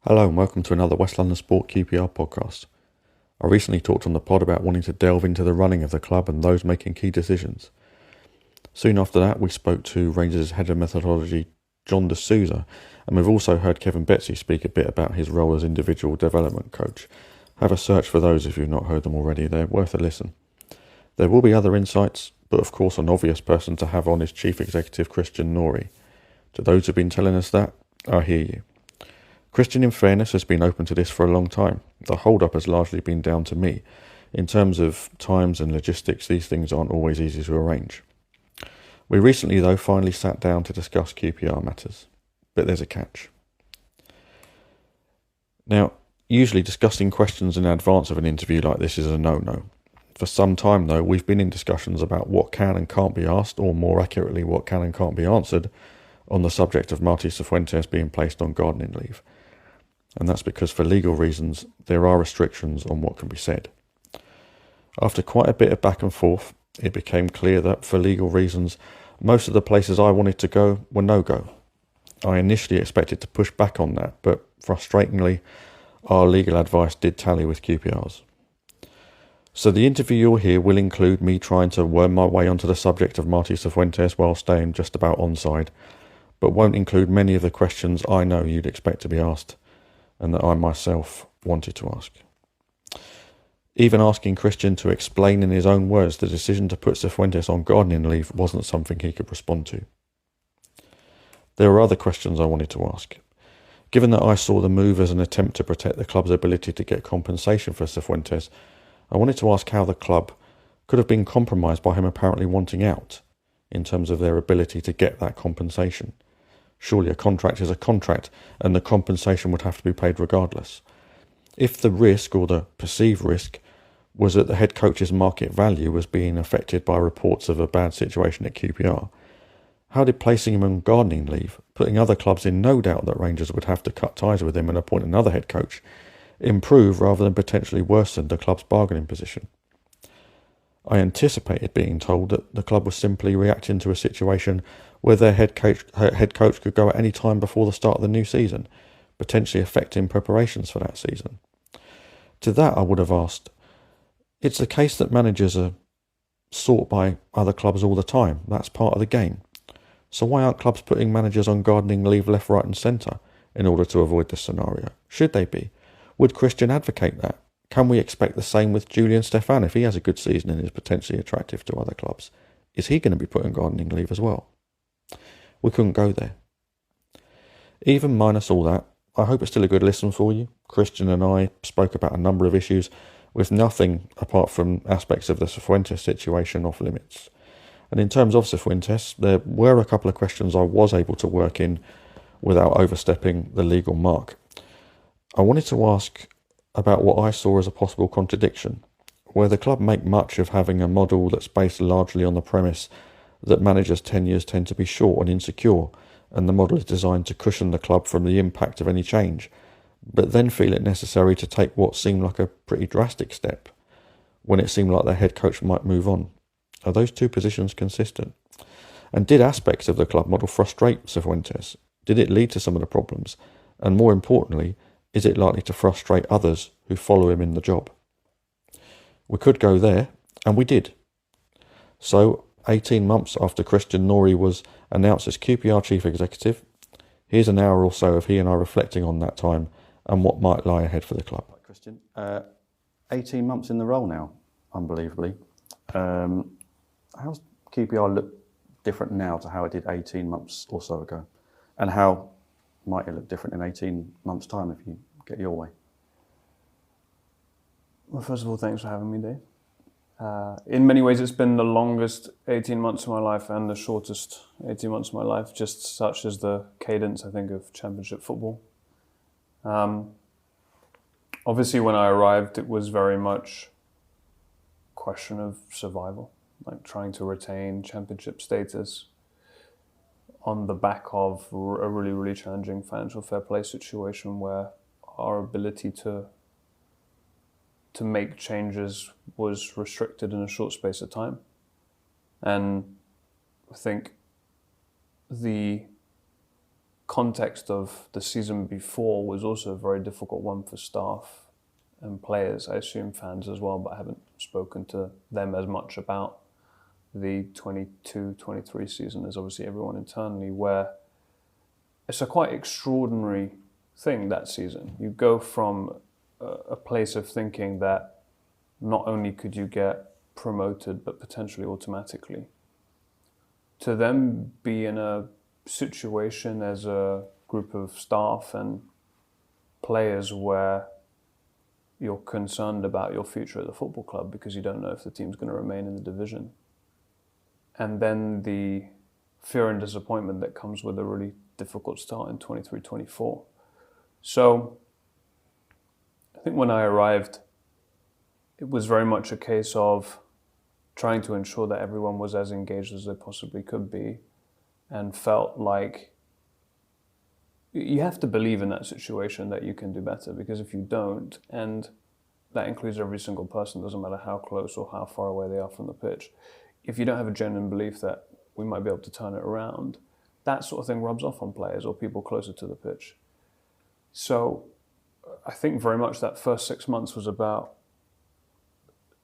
Hello and welcome to another West London Sport QPR podcast. I recently talked on the pod about wanting to delve into the running of the club and those making key decisions. Soon after that, we spoke to Rangers' head of methodology, John D'Souza, and we've also heard Kevin Betsy speak a bit about his role as individual development coach. Have a search for those if you've not heard them already, they're worth a listen. There will be other insights, but of course an obvious person to have on is Chief Executive Christian Nourry. To those who've been telling us that, I hear you. Christian, in fairness, has been open to this for a long time. The hold-up has largely been down to me. In terms of times and logistics, these things aren't always easy to arrange. We recently, though, finally sat down to discuss QPR matters. But there's a catch. Now, usually discussing questions in advance of an interview like this is a no-no. For some time, though, we've been in discussions about what can and can't be asked, or more accurately, what can and can't be answered, on the subject of Marti Cifuentes being placed on gardening leave. And that's because for legal reasons there are restrictions on what can be said. After quite a bit of back and forth, it became clear that for legal reasons most of the places I wanted to go were no-go. I initially expected to push back on that, but frustratingly our legal advice did tally with QPR's. So the interview you'll hear will include me trying to worm my way onto the subject of Marti Cifuentes while staying just about onside, but won't include many of the questions I know you'd expect to be asked, and that I myself wanted to ask. Even asking Christian to explain in his own words the decision to put Cifuentes on gardening leave wasn't something he could respond to. There were other questions I wanted to ask. Given that I saw the move as an attempt to protect the club's ability to get compensation for Cifuentes, I wanted to ask how the club could have been compromised by him apparently wanting out, in terms of their ability to get that compensation. Surely a contract is a contract, and the compensation would have to be paid regardless. If the risk, or the perceived risk, was that the head coach's market value was being affected by reports of a bad situation at QPR, how did placing him on gardening leave, putting other clubs in no doubt that Rangers would have to cut ties with him and appoint another head coach, improve rather than potentially worsen the club's bargaining position? I anticipated being told that the club was simply reacting to a situation where their head coach could go at any time before the start of the new season, potentially affecting preparations for that season. To that I would have asked, it's the case that managers are sought by other clubs all the time. That's part of the game. So why aren't clubs putting managers on gardening leave left, right and centre in order to avoid this scenario? Should they be? Would Christian advocate that? Can we expect the same with Julian Stefan if he has a good season and is potentially attractive to other clubs? Is he going to be put on gardening leave as well? We couldn't go there. Even minus all that, I hope it's still a good listen for you. Christian and I spoke about a number of issues with nothing apart from aspects of the Cifuentes situation off limits. And in terms of Cifuentes, there were a couple of questions I was able to work in without overstepping the legal mark. I wanted to ask about what I saw as a possible contradiction, where the club make much of having a model that's based largely on the premise that managers' tenures tend to be short and insecure, and the model is designed to cushion the club from the impact of any change, but then feel it necessary to take what seemed like a pretty drastic step when it seemed like their head coach might move on. Are those two positions consistent? And did aspects of the club model frustrate Cifuentes? Did it lead to some of the problems? And more importantly, is it likely to frustrate others who follow him in the job? We could go there, and we did. So, 18 months after Christian Nourry was announced as QPR Chief Executive, here's an hour or so of he and I reflecting on that time and what might lie ahead for the club. Christian, 18 months in the role now, unbelievably. How's QPR look different now to how it did 18 months or so ago? And how might it look different in 18 months' time if you get your way? Well, first of all, thanks for having me, Dave. In many ways, it's been the longest 18 months of my life and the shortest 18 months of my life, just such as the cadence, I think, of Championship football. Obviously, when I arrived, it was very much a question of survival, like trying to retain Championship status on the back of a really, really challenging financial fair play situation where our ability to make changes was restricted in a short space of time. And I think the context of the season before was also a very difficult one for staff and players, I assume fans as well, but I haven't spoken to them as much about the 22-23 season as obviously everyone internally, where it's a quite extraordinary thing that season. You go from a place of thinking that not only could you get promoted, but potentially automatically, to then be in a situation as a group of staff and players where you're concerned about your future at the football club because you don't know if the team's going to remain in the division. And then the fear and disappointment that comes with a really difficult start in 23-24. So I think when I arrived, it was very much a case of trying to ensure that everyone was as engaged as they possibly could be, and felt like you have to believe in that situation that you can do better, because if you don't, and that includes every single person, doesn't matter how close or how far away they are from the pitch, if you don't have a genuine belief that we might be able to turn it around, that sort of thing rubs off on players or people closer to the pitch. So I think very much that first 6 months was about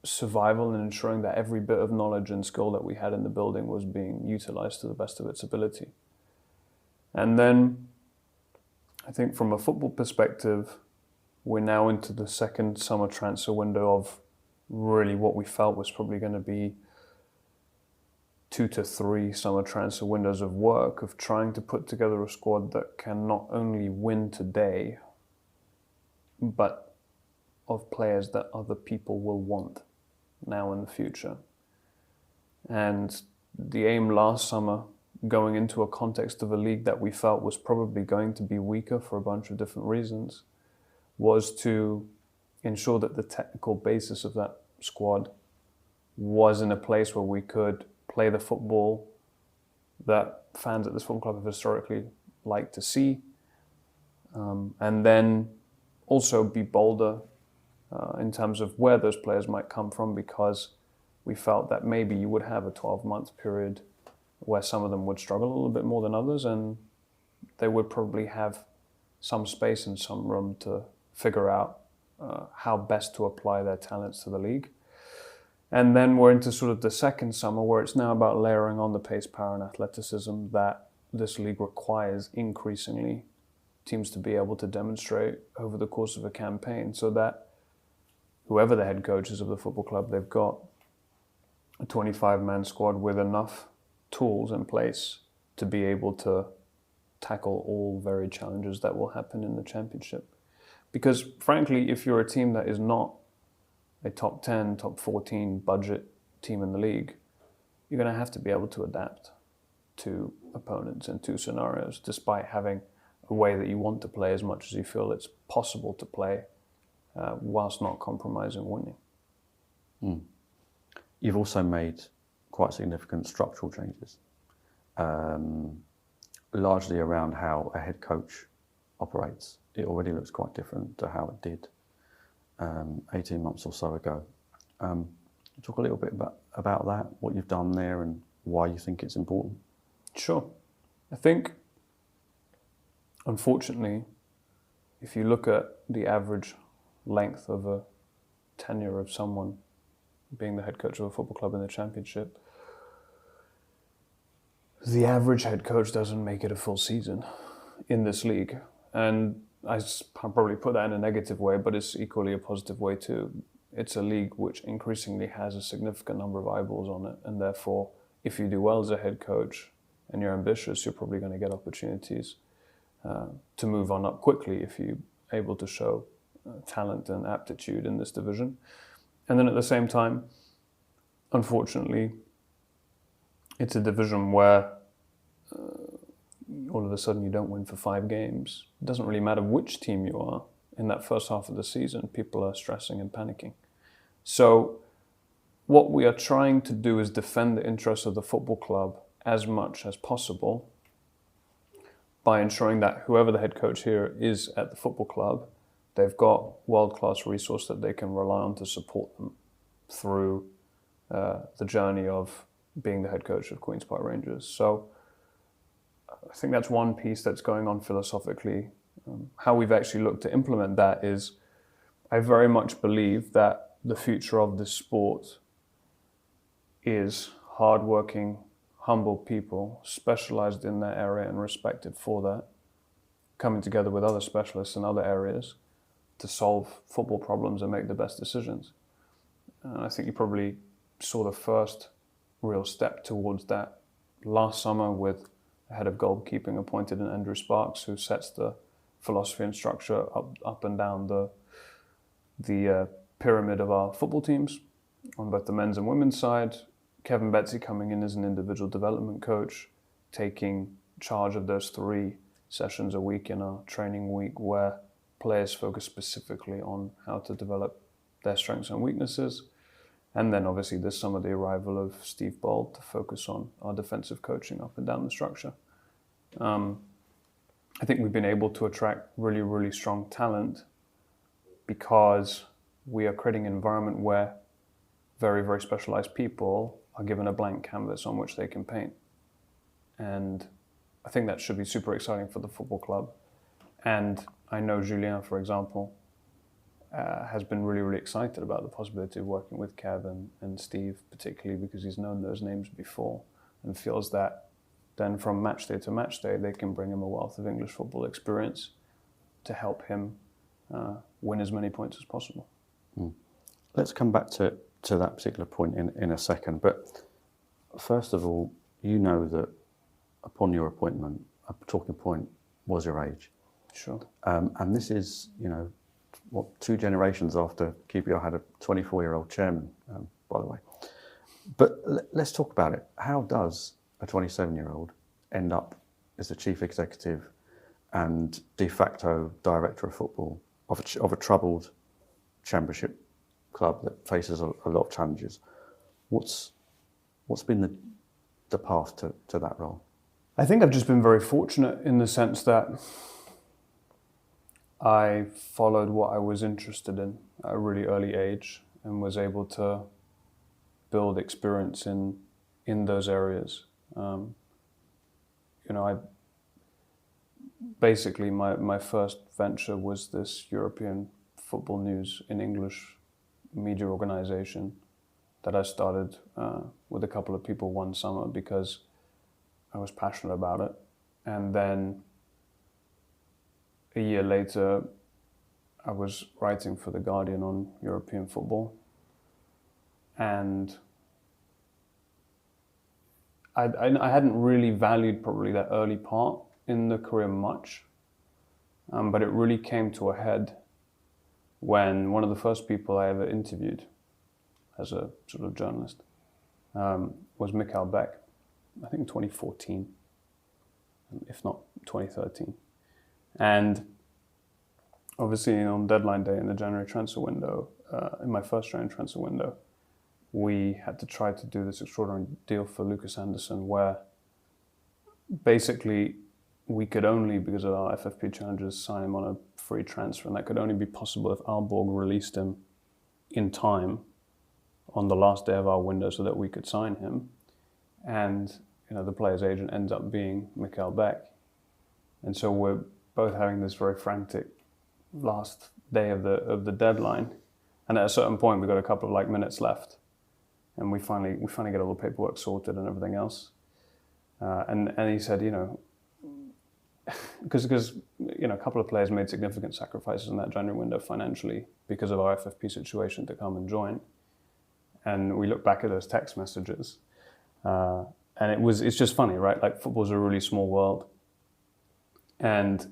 survival and ensuring that every bit of knowledge and skill that we had in the building was being utilized to the best of its ability. And then I think from a football perspective, we're now into the second summer transfer window of really what we felt was probably going to be 2 to 3 summer transfer windows of work, of trying to put together a squad that can not only win today, but of players that other people will want now in the future. And the aim last summer, going into a context of a league that we felt was probably going to be weaker for a bunch of different reasons, was to ensure that the technical basis of that squad was in a place where we could play the football that fans at this football club have historically liked to see, and then also be bolder in terms of where those players might come from, because we felt that maybe you would have a 12-month period where some of them would struggle a little bit more than others, and they would probably have some space and some room to figure out how best to apply their talents to the league. And then we're into sort of the second summer, where it's now about layering on the pace, power and athleticism that this league requires increasingly teams to be able to demonstrate over the course of a campaign, so that whoever the head coach is of the football club, they've got a 25-man squad with enough tools in place to be able to tackle all varied challenges that will happen in the championship. Because frankly, if you're a team that is not a top 10, top 14 budget team in the league, you're going to have to be able to adapt to opponents in 2 scenarios, despite having a way that you want to play as much as you feel it's possible to play, whilst not compromising winning. You've also made quite significant structural changes, largely around how a head coach operates. It already looks quite different to how it did 18 months or so ago. Talk a little bit about that, what you've done there and why you think it's important. Sure. I think, unfortunately, if you look at the average length of a tenure of someone being the head coach of a football club in the championship, the average head coach doesn't make it a full season in this league. And I probably put that in a negative way, but it's equally a positive way too. It's a league which increasingly has a significant number of eyeballs on it, and therefore, if you do well as a head coach and you're ambitious, you're probably going to get opportunities to move on up quickly if you're able to show talent and aptitude in this division. And then at the same time, unfortunately, it's a division where all of a sudden you don't win for 5 games. It doesn't really matter which team you are. In that first half of the season, people are stressing and panicking. So what we are trying to do is defend the interests of the football club as much as possible by ensuring that whoever the head coach here is at the football club, they've got world-class resource that they can rely on to support them through the journey of being the head coach of Queen's Park Rangers. So I think that's one piece that's going on philosophically. How we've actually looked to implement that is, I very much believe that the future of this sport is hardworking, humble people, specialized in their area and respected for that, coming together with other specialists in other areas to solve football problems and make the best decisions. And I think you probably saw the first real step towards that last summer with a head of goalkeeping appointed in Andrew Sparks, who sets the philosophy and structure up and down the pyramid of our football teams on both the men's and women's side. Kevin Betsy coming in as an individual development coach, taking charge of those 3 sessions a week in our training week where players focus specifically on how to develop their strengths and weaknesses. And then obviously this summer, the arrival of Steve Bold to focus on our defensive coaching up and down the structure. I think we've been able to attract really, really strong talent because we are creating an environment where very, very specialized people are given a blank canvas on which they can paint. And I think that should be super exciting for the football club. And I know Julien, for example, has been really, really excited about the possibility of working with Kev and Steve, particularly because he's known those names before and feels that then from match day to match day, they can bring him a wealth of English football experience to help him win as many points as possible. Let's come back to that particular point in a second. But first of all, you know that upon your appointment, a talking point was your age. Sure. And this is, 2 generations after QPR had a 24-year-old chairman, by the way. But let's talk about it. How does a 27-year-old end up as the chief executive and de facto director of football of a troubled championship club that faces a lot of challenges? What's been the path to that role? I think I've just been very fortunate in the sense that I followed what I was interested in at a really early age and was able to build experience in those areas. Basically my first venture was this European football news in English media organization that I started with a couple of people one summer because I was passionate about it. And then a year later, I was writing for The Guardian on European football. And I hadn't really valued probably that early part in the career much, but it really came to a head when one of the first people I ever interviewed as a sort of journalist was Mikhail Beck, I think 2014, if not 2013. And obviously on deadline day in the January transfer window, in my first January transfer window, we had to try to do this extraordinary deal for Lucas Anderson where basically we could only, because of our FFP challenges, sign him on a free transfer, and that could only be possible if Aalborg released him in time on the last day of our window so that we could sign him. And the player's agent ends up being Mikhail Beck. And so we're both having this very frantic last day of the deadline. And at a certain point, we've got a couple of minutes left. And we finally get all the paperwork sorted and everything else. And he said, because a couple of players made significant sacrifices in that January window financially because of our FFP situation to come and join. And we look back at those text messages, and it's just funny, right? Like, football's a really small world, and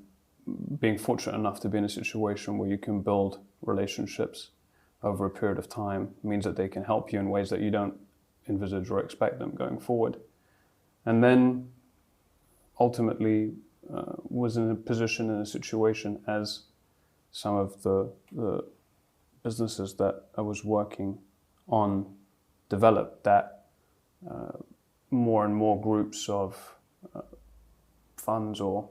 being fortunate enough to be in a situation where you can build relationships over a period of time means that they can help you in ways that you don't envisage or expect them going forward. And then ultimately was in a situation as some of the businesses that I was working on developed, that more and more groups of funds or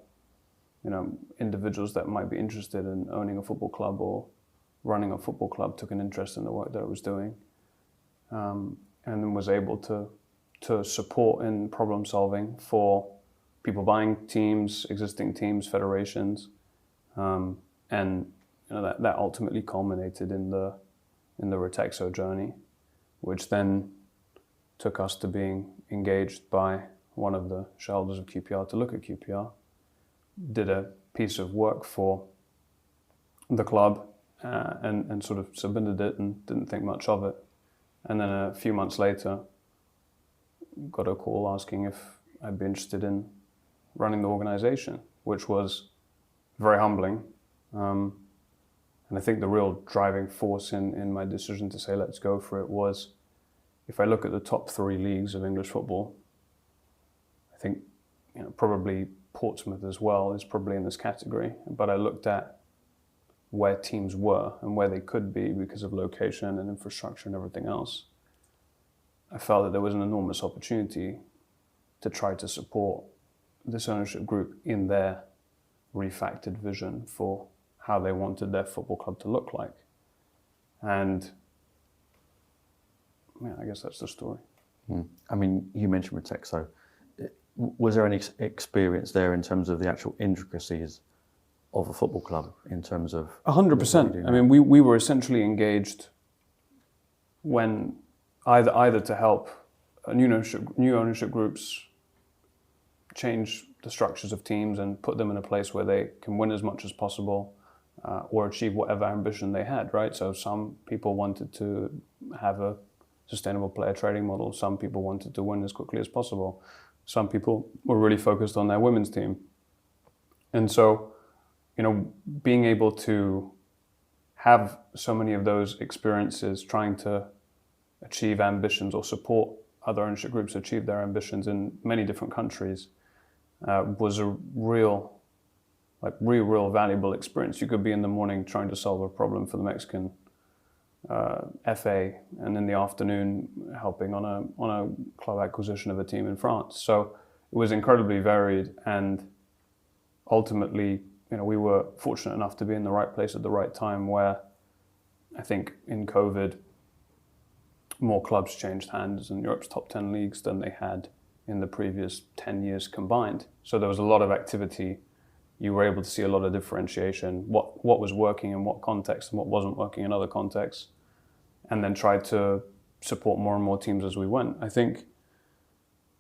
individuals that might be interested in owning a football club or running a football club took an interest in the work that I was doing, and then was able to support in problem solving for people buying teams, existing teams, federations, and that ultimately culminated in the Retexo journey, which then took us to being engaged by one of the shareholders of QPR to look at QPR. Did a piece of work for the club and sort of submitted it and didn't think much of it. And then a few months later, got a call asking if I'd be interested in running the organization, which was very humbling. And I think the real driving force in my decision to say let's go for it was, if I look at the top 3 leagues of English football, I think probably Portsmouth as well is probably in this category. But I looked at where teams were and where they could be because of location and infrastructure and everything else. I felt that there was an enormous opportunity to try to support this ownership group in their refactored vision for how they wanted their football club to look like. And yeah, I guess that's the story. I mean, you mentioned Retexo. Was there any experience there in terms of the actual intricacies of a football club in terms of 100%. I mean, we were essentially engaged when either to help new ownership groups change the structures of teams and put them in a place where they can win as much as possible, or achieve whatever ambition they had, right? So some people wanted to have a sustainable player trading model. Some people wanted to win as quickly as possible. Some people were really focused on their women's team. And so, being able to have so many of those experiences trying to achieve ambitions or support other ownership groups achieve their ambitions in many different countries was a real valuable experience. You could be in the morning trying to solve a problem for the Mexican FA, and in the afternoon helping on a club acquisition of a team in France. So it was incredibly varied, and ultimately, we were fortunate enough to be in the right place at the right time, where I think in COVID, more clubs changed hands in Europe's top 10 leagues than they had in the previous 10 years combined. So there was a lot of activity. You were able to see a lot of differentiation, what was working in what context and what wasn't working in other contexts, and then tried to support more and more teams as we went. I think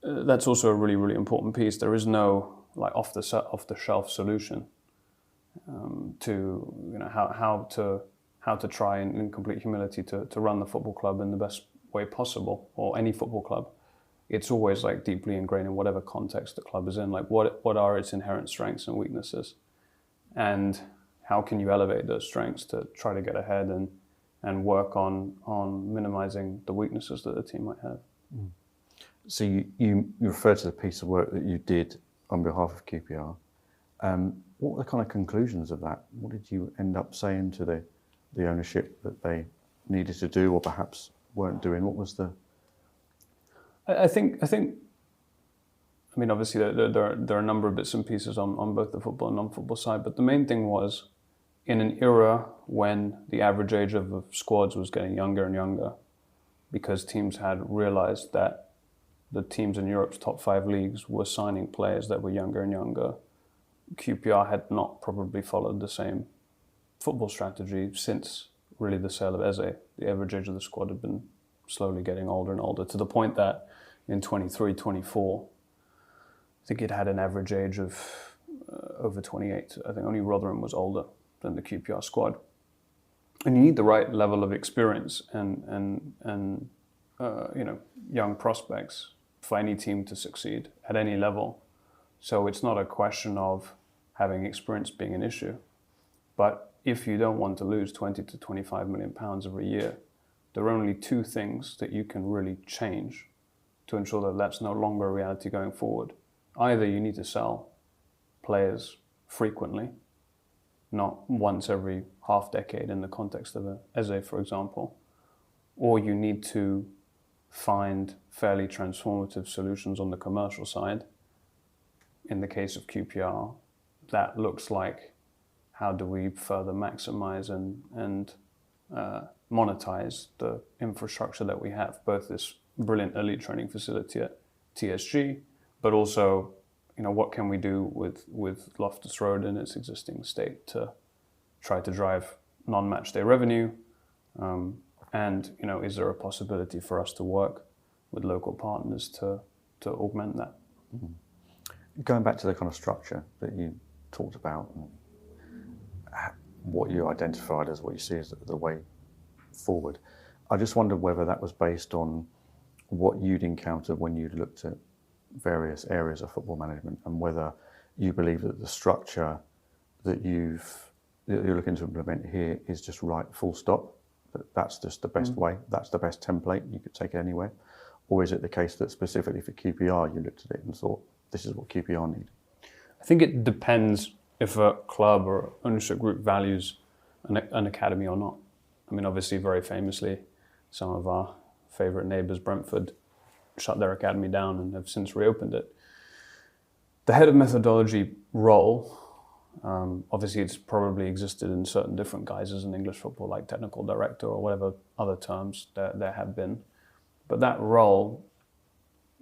that's also a really, really important piece. There is no off the shelf solution to how to try and, in complete humility, to run the football club in the best way possible, or any football club. It's always deeply ingrained in whatever context the club is in. What are its inherent strengths and weaknesses, and how can you elevate those strengths to try to get ahead and work on minimizing the weaknesses that the team might have. So you referred to the piece of work that you did on behalf of QPR. What were the kind of conclusions of that? What did you end up saying to the ownership that they needed to do, or perhaps weren't doing? What was the... I mean, obviously there are a number of bits and pieces on both the football and non-football side, but the main thing was, in an era when the average age of squads was getting younger and younger, because teams had realized that the teams in Europe's top 5 leagues were signing players that were younger and younger, QPR had not probably followed the same football strategy since really the sale of Eze. The average age of the squad had been slowly getting older and older, to the point that in 23, 24, I think it had an average age of over 28. I think only Rotherham was older than the QPR squad. And you need the right level of experience and young prospects for any team to succeed at any level. So it's not a question of having experience being an issue. But if you don't want to lose 20 to 25 million pounds every year, there are only 2 things that you can really change to ensure that that's no longer a reality going forward. Either you need to sell players frequently, not once every half decade in the context of a Eze, for example, or you need to find fairly transformative solutions on the commercial side. In the case of QPR, that looks like, how do we further maximize and monetize the infrastructure that we have, both this brilliant elite training facility at TSG, but also what can we do with Loftus Road in its existing state to try to drive non-match day revenue, and is there a possibility for us to work with local partners to augment that? Going back to the kind of structure that you talked about, and what you identified as what you see as the way forward, I just wondered whether that was based on what you'd encountered when you looked at various areas of football management, and whether you believe that the structure that you're looking to implement here is just right, full stop, that's just the best way, that's the best template, you could take it anywhere, or is it the case that specifically for QPR you looked at it and thought, this is what QPR need? I think it depends if a club or ownership group values an academy or not. I mean, obviously, very famously, some of our favourite neighbours, Brentford, shut their academy down and have since reopened it. The head of methodology role, obviously it's probably existed in certain different guises in English football, like technical director or whatever other terms there have been. But that role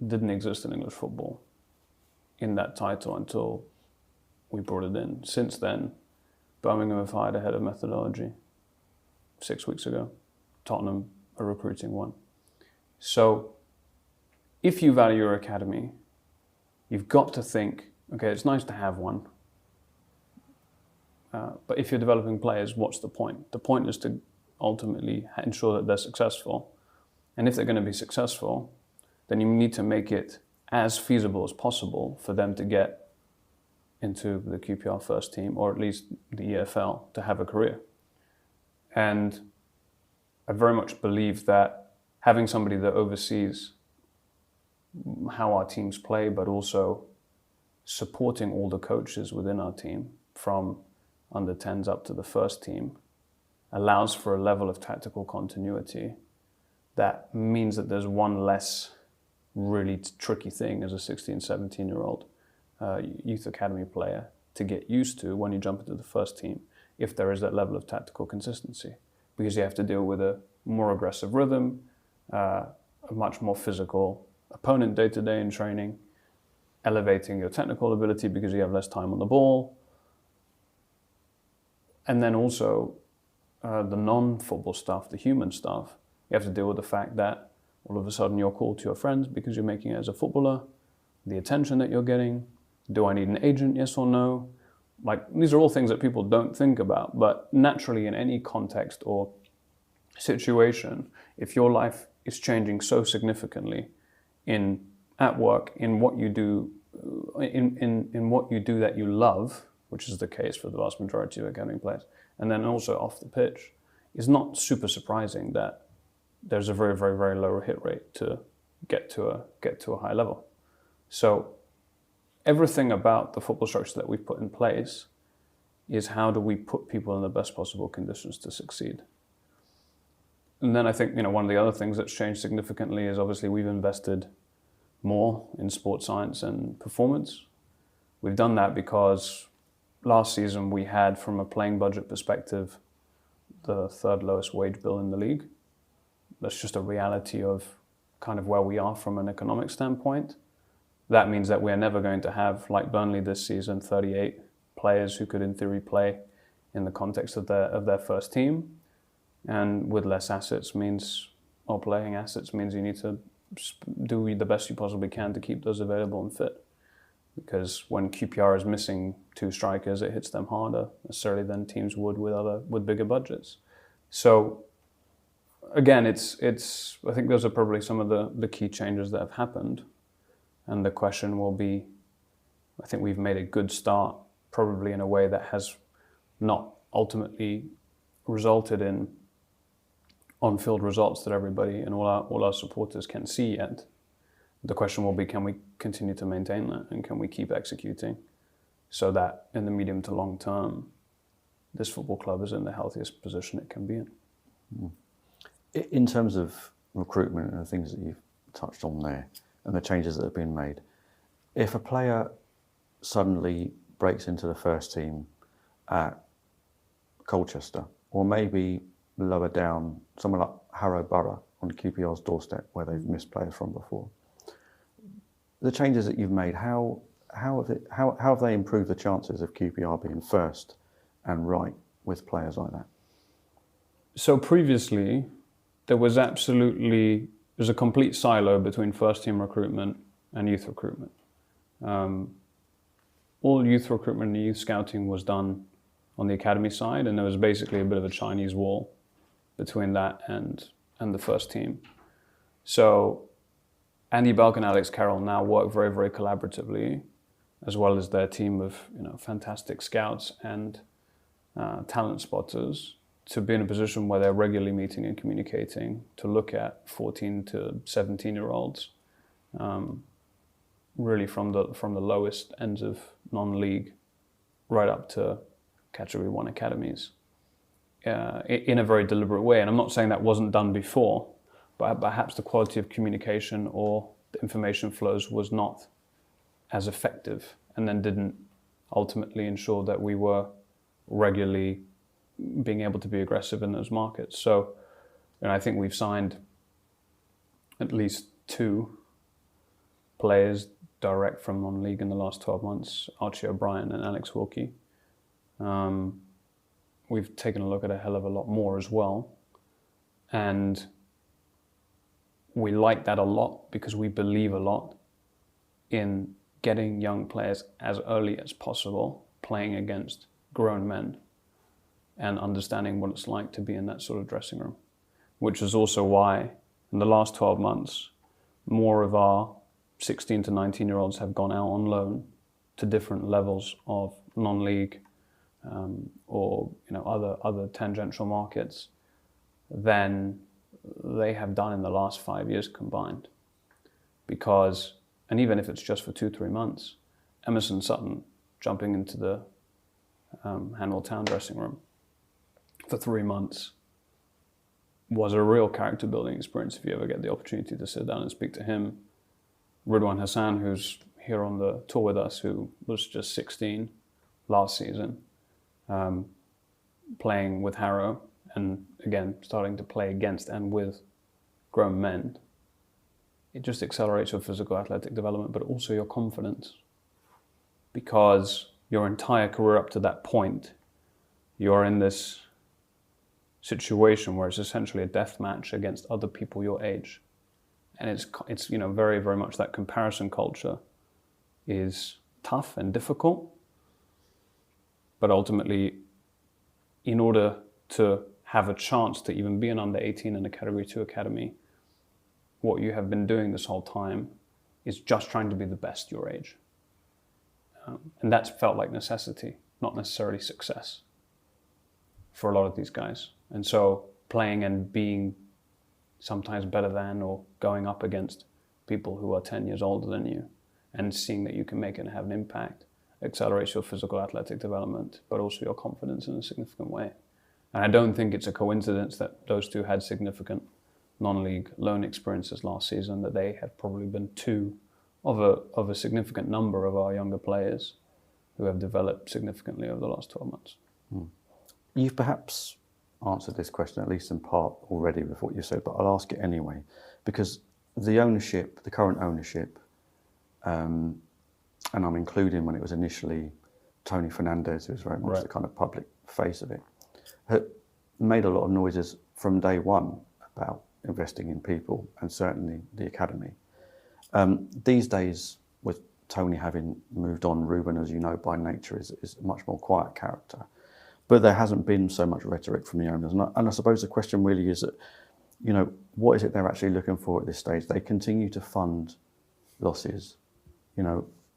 didn't exist in English football in that title until we brought it in. Since then, Birmingham have hired a head of methodology 6 weeks ago. Tottenham are recruiting one. So if you value your academy, you've got to think, okay, it's nice to have one, but if you're developing players, what's the point? The point is to ultimately ensure that they're successful. And if they're going to be successful, then you need to make it as feasible as possible for them to get into the QPR first team, or at least the EFL, to have a career. And I very much believe that having somebody that oversees how our teams play, but also supporting all the coaches within our team, from under 10s up to the first team, allows for a level of tactical continuity that means that there's one less really tricky thing as a 16, 17-year-old youth academy player to get used to when you jump into the first team, if there is that level of tactical consistency. Because you have to deal with a more aggressive rhythm, a much more physical opponent day-to-day in training, elevating your technical ability because you have less time on the ball. And then also the non-football stuff, the human stuff. You have to deal with the fact that all of a sudden you're called to your friends because you're making it as a footballer, the attention that you're getting. Do I need an agent, yes or no? Like, these are all things that people don't think about, but naturally in any context or situation, if your life is changing so significantly at work, in what you do, in what you do that you love, which is the case for the vast majority of academy players, and then also off the pitch, it's not super surprising that there's a very, very, very low hit rate to get to a high level. So everything about the football structure that we've put in place is how do we put people in the best possible conditions to succeed. And then I think, one of the other things that's changed significantly is obviously we've invested more in sports science and performance. We've done that because last season we had, from a playing budget perspective, the third lowest wage bill in the league. That's just a reality of kind of where we are from an economic standpoint. That means that we're never going to have, like Burnley this season, 38 players who could in theory play in the context of their first team. And with less assets means, or playing assets means, you need to do the best you possibly can to keep those available and fit. Because when QPR is missing 2 strikers, it hits them harder necessarily than teams would with bigger budgets. So again, it's I think those are probably some of the key changes that have happened. And the question will be, I think we've made a good start, probably in a way that has not ultimately resulted in on-field results that everybody and all our supporters can see yet. The question will be, can we continue to maintain that, and can we keep executing so that in the medium to long term, this football club is in the healthiest position it can be in. In terms of recruitment and the things that you've touched on there and the changes that have been made, if a player suddenly breaks into the first team at Colchester, or maybe lower down, somewhere like Harrow Borough on QPR's doorstep where they've missed players from before, the changes that you've made, how how have they improved the chances of QPR being first and right with players like that? So previously, there was a complete silo between first team recruitment and youth recruitment. All youth recruitment and youth scouting was done on the academy side, and there was basically a bit of a Chinese wall between that and the first team. So Andy Belk and Alex Carroll now work very, very collaboratively, as well as their team of fantastic scouts and talent spotters, to be in a position where they're regularly meeting and communicating to look at 14 to 17-year-olds, really from the lowest ends of non-league right up to Category 1 academies, in a very deliberate way. And I'm not saying that wasn't done before, but perhaps the quality of communication or the information flows was not as effective, and then didn't ultimately ensure that we were regularly being able to be aggressive in those markets. So, I think we've signed at least 2 players direct from non-league in the last 12 months, Archie O'Brien and Alex Wilkie. We've taken a look at a hell of a lot more as well. And we like that a lot because we believe a lot in getting young players as early as possible playing against grown men and understanding what it's like to be in that sort of dressing room, which is also why in the last 12 months, more of our 16 to 19-year-olds have gone out on loan to different levels of non-league or other tangential markets than they have done in the last 5 years combined. Because, and even if it's just for 2-3 months, Emerson Sutton jumping into the Hanwell Town dressing room for 3 months was a real character building experience if you ever get the opportunity to sit down and speak to him. Ridwan Hassan, who's here on the tour with us, who was just 16 last season, playing with Harrow, and again, starting to play against and with grown men. It just accelerates your physical athletic development, but also your confidence. Because your entire career up to that point, you're in this situation where it's essentially a death match against other people your age. And it's very, very much that comparison culture is tough and difficult. But ultimately, in order to have a chance to even be an under 18 in a Category 2 academy, what you have been doing this whole time is just trying to be the best your age. And that's felt like necessity, not necessarily success for a lot of these guys. And so playing and being sometimes better than or going up against people who are 10 years older than you and seeing that you can make it and have an impact accelerates your physical athletic development, but also your confidence in a significant way. And I don't think it's a coincidence that those two had significant non-league loan experiences last season, that they have probably been 2 of a significant number of our younger players who have developed significantly over the last 12 months. You've perhaps answered this question, at least in part already with what you said, but I'll ask it anyway, because the ownership, the current ownership, and I'm including when it was initially Tony Fernandez, who was very much the kind of public face of it, had made a lot of noises from day one about investing in people, and certainly the academy. These days, with Tony having moved on, Ruben, as you know, by nature is a much more quiet character. But there hasn't been so much rhetoric from the owners. And I suppose the question really is that, what is it they're actually looking for at this stage? They continue to fund losses.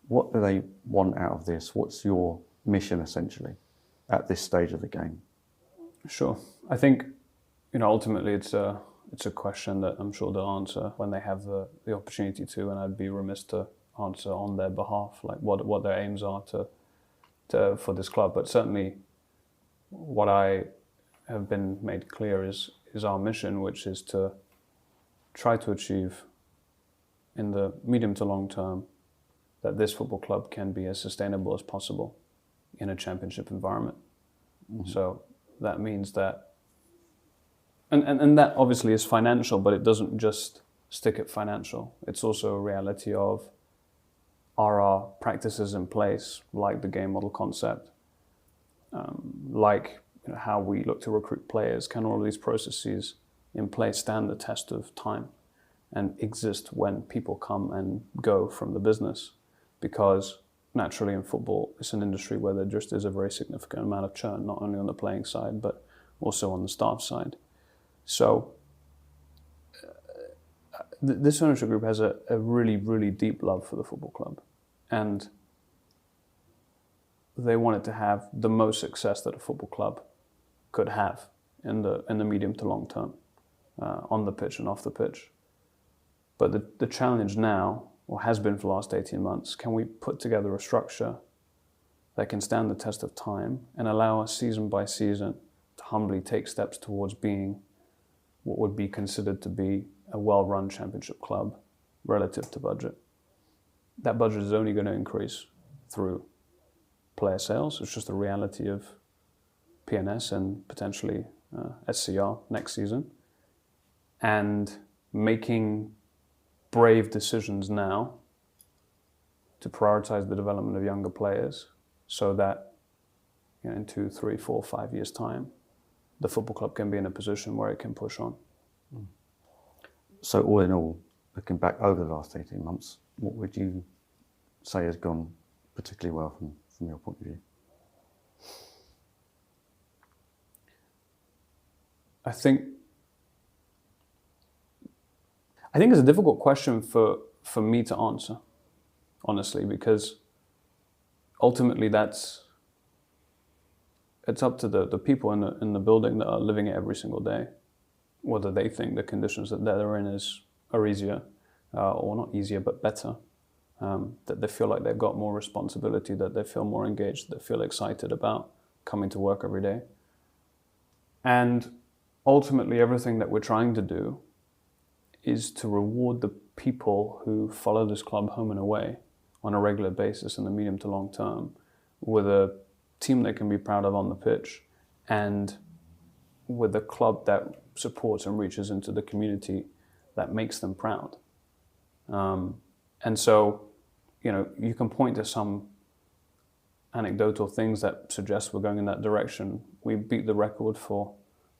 What do they want out of this? What's your mission, essentially, at this stage of the game? Sure. I think, ultimately it's a question that I'm sure they'll answer when they have the opportunity to, and I'd be remiss to answer on their behalf, like what their aims are for this club. But certainly, what I have been made clear is our mission, which is to try to achieve in the medium to long term that this football club can be as sustainable as possible in a championship environment. Mm-hmm. So that means that, and that obviously is financial, but it doesn't just stick at financial. It's also a reality of are our practices in place, like the game model concept, like how we look to recruit players? Can all of these processes in place stand the test of time and exist when people come and go from the business? Because naturally in football, it's an industry where there just is a very significant amount of churn, not only on the playing side, but also on the staff side. So this ownership group has a really, really deep love for the football club. And they wanted to have the most success that a football club could have in the medium to long term, on the pitch and off the pitch. But the challenge now, or has been for the last 18 months, can we put together a structure that can stand the test of time and allow us season by season to humbly take steps towards being what would be considered to be a well-run championship club relative to budget? That budget is only going to increase through player sales. It's just the reality of PNS and potentially SCR next season. And making brave decisions now to prioritize the development of younger players so that in 2, 3, 4, 5 years' time, the football club can be in a position where it can push on. So all in all, looking back over the last 18 months, what would you say has gone particularly well from your point of view? I think it's a difficult question for me to answer, honestly, because ultimately it's up to the people in the building that are living it every single day, whether they think the conditions that they're in are easier, or not easier, but better, that they feel like they've got more responsibility, that they feel more engaged, that they feel excited about coming to work every day. And ultimately, everything that we're trying to do is to reward the people who follow this club home and away on a regular basis in the medium to long term with a team they can be proud of on the pitch and with a club that supports and reaches into the community that makes them proud. And so, you can point to some anecdotal things that suggest we're going in that direction. We beat the record for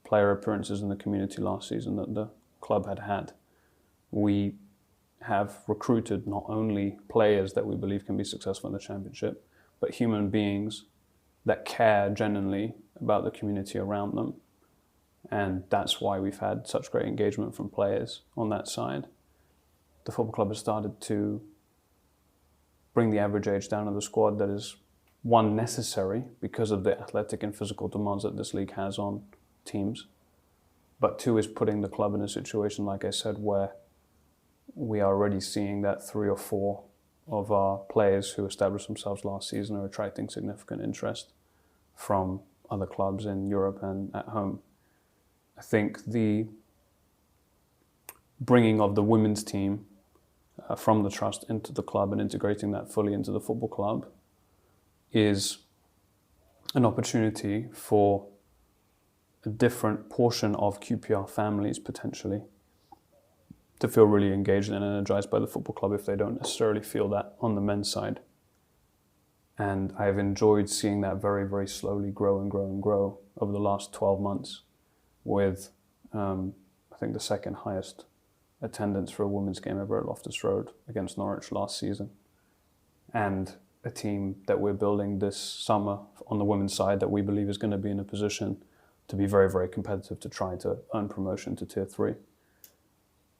player appearances in the community last season that the club had. We have recruited not only players that we believe can be successful in the championship, but human beings that care genuinely about the community around them. And that's why we've had such great engagement from players on that side. The football club has started to bring the average age down of the squad. That is, one, necessary because of the athletic and physical demands that this league has on teams. But two, is putting the club in a situation, like I said, where we are already seeing that 3 or 4 of our players who established themselves last season are attracting significant interest from other clubs in Europe and at home. I think the bringing of the women's team from the trust into the club and integrating that fully into the football club is an opportunity for a different portion of QPR families potentially to feel really engaged and energized by the football club if they don't necessarily feel that on the men's side. And I've enjoyed seeing that very, very slowly grow and grow and grow over the last 12 months with, I think, the second highest attendance for a women's game ever at Loftus Road against Norwich last season. And a team that we're building this summer on the women's side that we believe is going to be in a position to be very, very competitive to try to earn promotion to Tier 3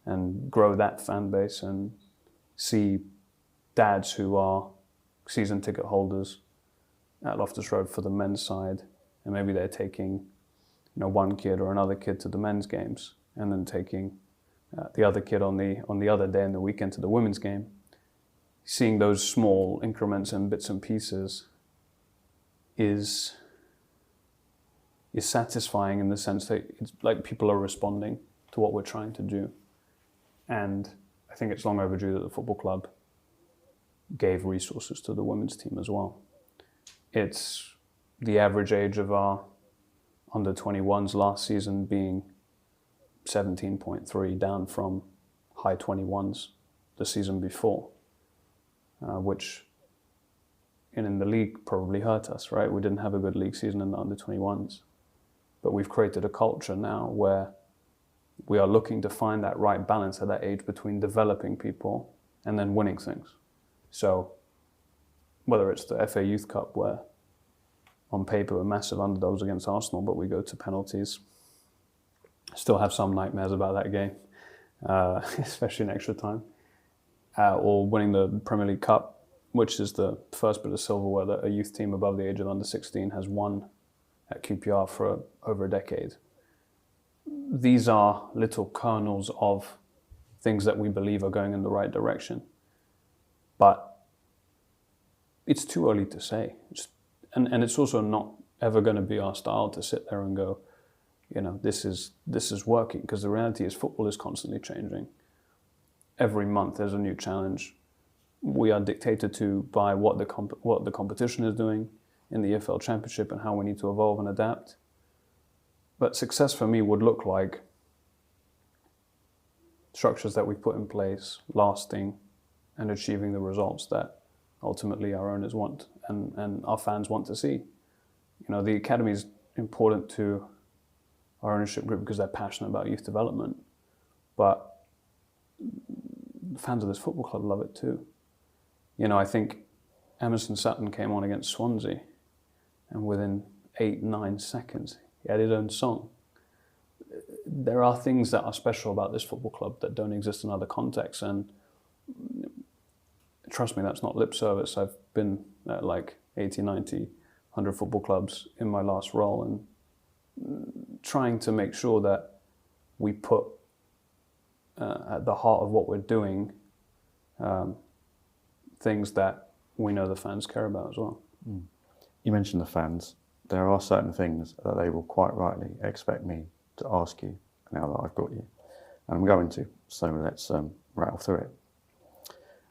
and grow that fan base and see dads who are season ticket holders at Loftus Road for the men's side, and maybe they're taking one kid or another kid to the men's games and then taking the other kid on the other day in the weekend to the women's game. Seeing those small increments and bits and pieces is satisfying in the sense that it's like people are responding to what we're trying to do. And I think it's long overdue that the football club gave resources to the women's team as well. It's the average age of our under 21s last season being 17.3, down from high 21s the season before. which in the league probably hurt us, right? We didn't have a good league season in the under-21s. But we've created a culture now where we are looking to find that right balance at that age between developing people and then winning things. So whether it's the FA Youth Cup, where on paper we're massive underdogs against Arsenal, but we go to penalties. Still have some nightmares about that game, especially in extra time. Or winning the Premier League Cup, which is the first bit of silverware that a youth team above the age of under 16 has won at QPR for over a decade. These are little kernels of things that we believe are going in the right direction. But it's too early to say. And it's also not ever going to be our style to sit there and go, this is working, because the reality is football is constantly changing. Every month there's a new challenge. We are dictated to by what the competition is doing in the EFL Championship and how we need to evolve and adapt. But success for me would look like structures that we've put in place, lasting and achieving the results that ultimately our owners want and our fans want to see. The academy is important to our ownership group because they're passionate about youth development. But the fans of this football club love it too. I think Emerson Sutton came on against Swansea, and within 8-9 seconds, he had his own song. There are things that are special about this football club that don't exist in other contexts, and trust me, that's not lip service. I've been at like 80, 90, 100 football clubs in my last role, and trying to make sure that we put at the heart of what we're doing things that we know the fans care about as well. Mm. You mentioned the fans. There are certain things that they will quite rightly expect me to ask you now that I've got you. And I'm going to, so let's rattle through it.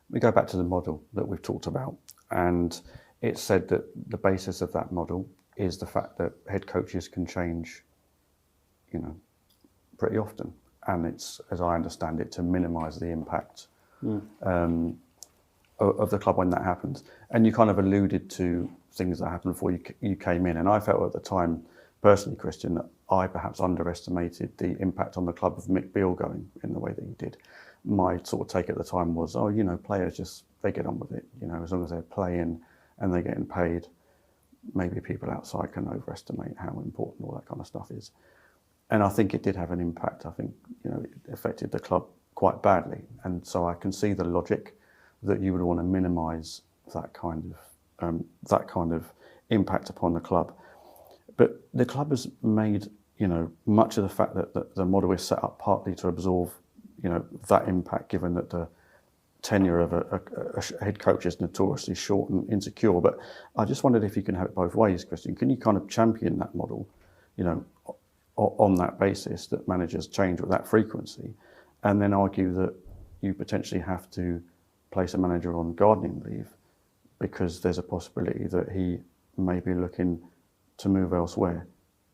We go back to the model that we've talked about, and it's said that the basis of that model is the fact that head coaches can change, pretty often. And it's, as I understand it, to minimise the impact of the club when that happens. And you kind of alluded to things that happened before you came in. And I felt at the time, personally, Christian, that I perhaps underestimated the impact on the club of Mick Beale going in the way that he did. My sort of take at the time was, players just, they get on with it. As long as they're playing and they're getting paid, maybe people outside can overestimate how important all that kind of stuff is. And I think it did have an impact. I think, it affected the club quite badly. And so I can see the logic that you would want to minimise that kind of impact upon the club. But the club has made, much of the fact that the model is set up partly to absorb, that impact, given that the tenure of a head coach is notoriously short and insecure. But I just wondered if you can have it both ways, Christian. Can you kind of champion that model, on that basis, that managers change with that frequency, and then argue that you potentially have to place a manager on gardening leave because there's a possibility that he may be looking to move elsewhere?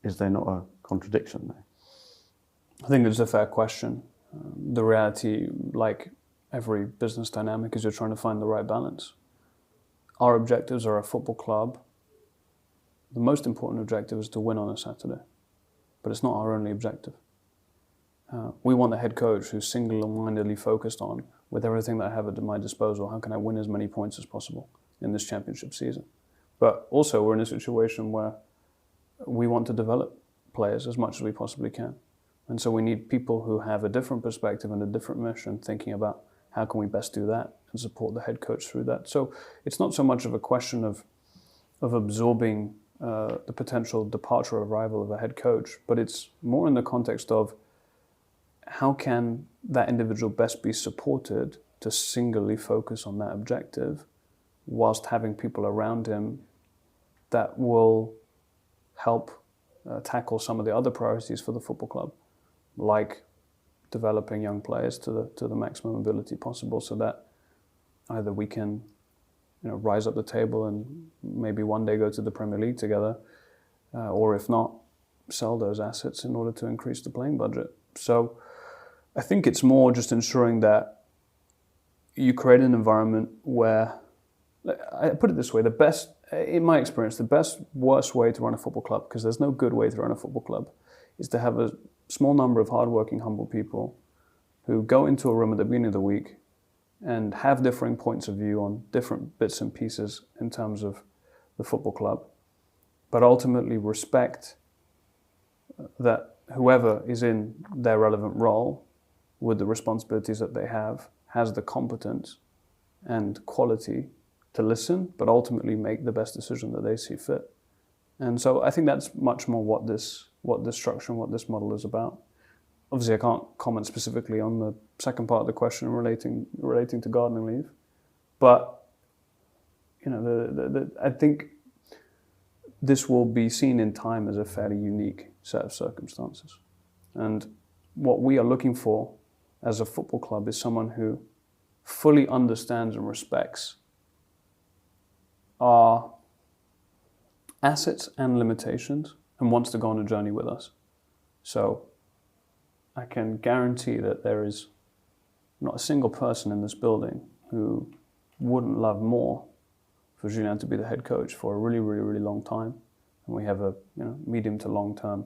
Is there not a contradiction there? I think it's a fair question. The reality, like every business dynamic, is you're trying to find the right balance. Our objectives are a football club. The most important objective is to win on a Saturday, but it's not our only objective. We want the head coach who's single-mindedly focused on, with everything that I have at my disposal, how can I win as many points as possible in this championship season? But also we're in a situation where we want to develop players as much as we possibly can. And so we need people who have a different perspective and a different mission, thinking about how can we best do that and support the head coach through that. So it's not so much of a question of absorbing the potential departure or arrival of a head coach, but it's more in the context of how can that individual best be supported to singularly focus on that objective whilst having people around him that will help tackle some of the other priorities for the football club, like developing young players to the maximum ability possible, so that either we can rise up the table and maybe one day go to the Premier League together, or if not, sell those assets in order to increase the playing budget. So I think it's more just ensuring that you create an environment where I put it this way, in my experience, the worst way to run a football club, because there's no good way to run a football club, is to have a small number of hardworking, humble people who go into a room at the beginning of the week and have differing points of view on different bits and pieces in terms of the football club, but ultimately respect that whoever is in their relevant role with the responsibilities that they have has the competence and quality to listen, but ultimately make the best decision that they see fit. And so I think that's much more what this structure and what this model is about. Obviously, I can't comment specifically on the second part of the question relating to gardening leave, but I think this will be seen in time as a fairly unique set of circumstances. And what we are looking for as a football club is someone who fully understands and respects our assets and limitations and wants to go on a journey with us. So I can guarantee that there is not a single person in this building who wouldn't love more for Julien to be the head coach for a really, really, really long time. And we have a medium to long-term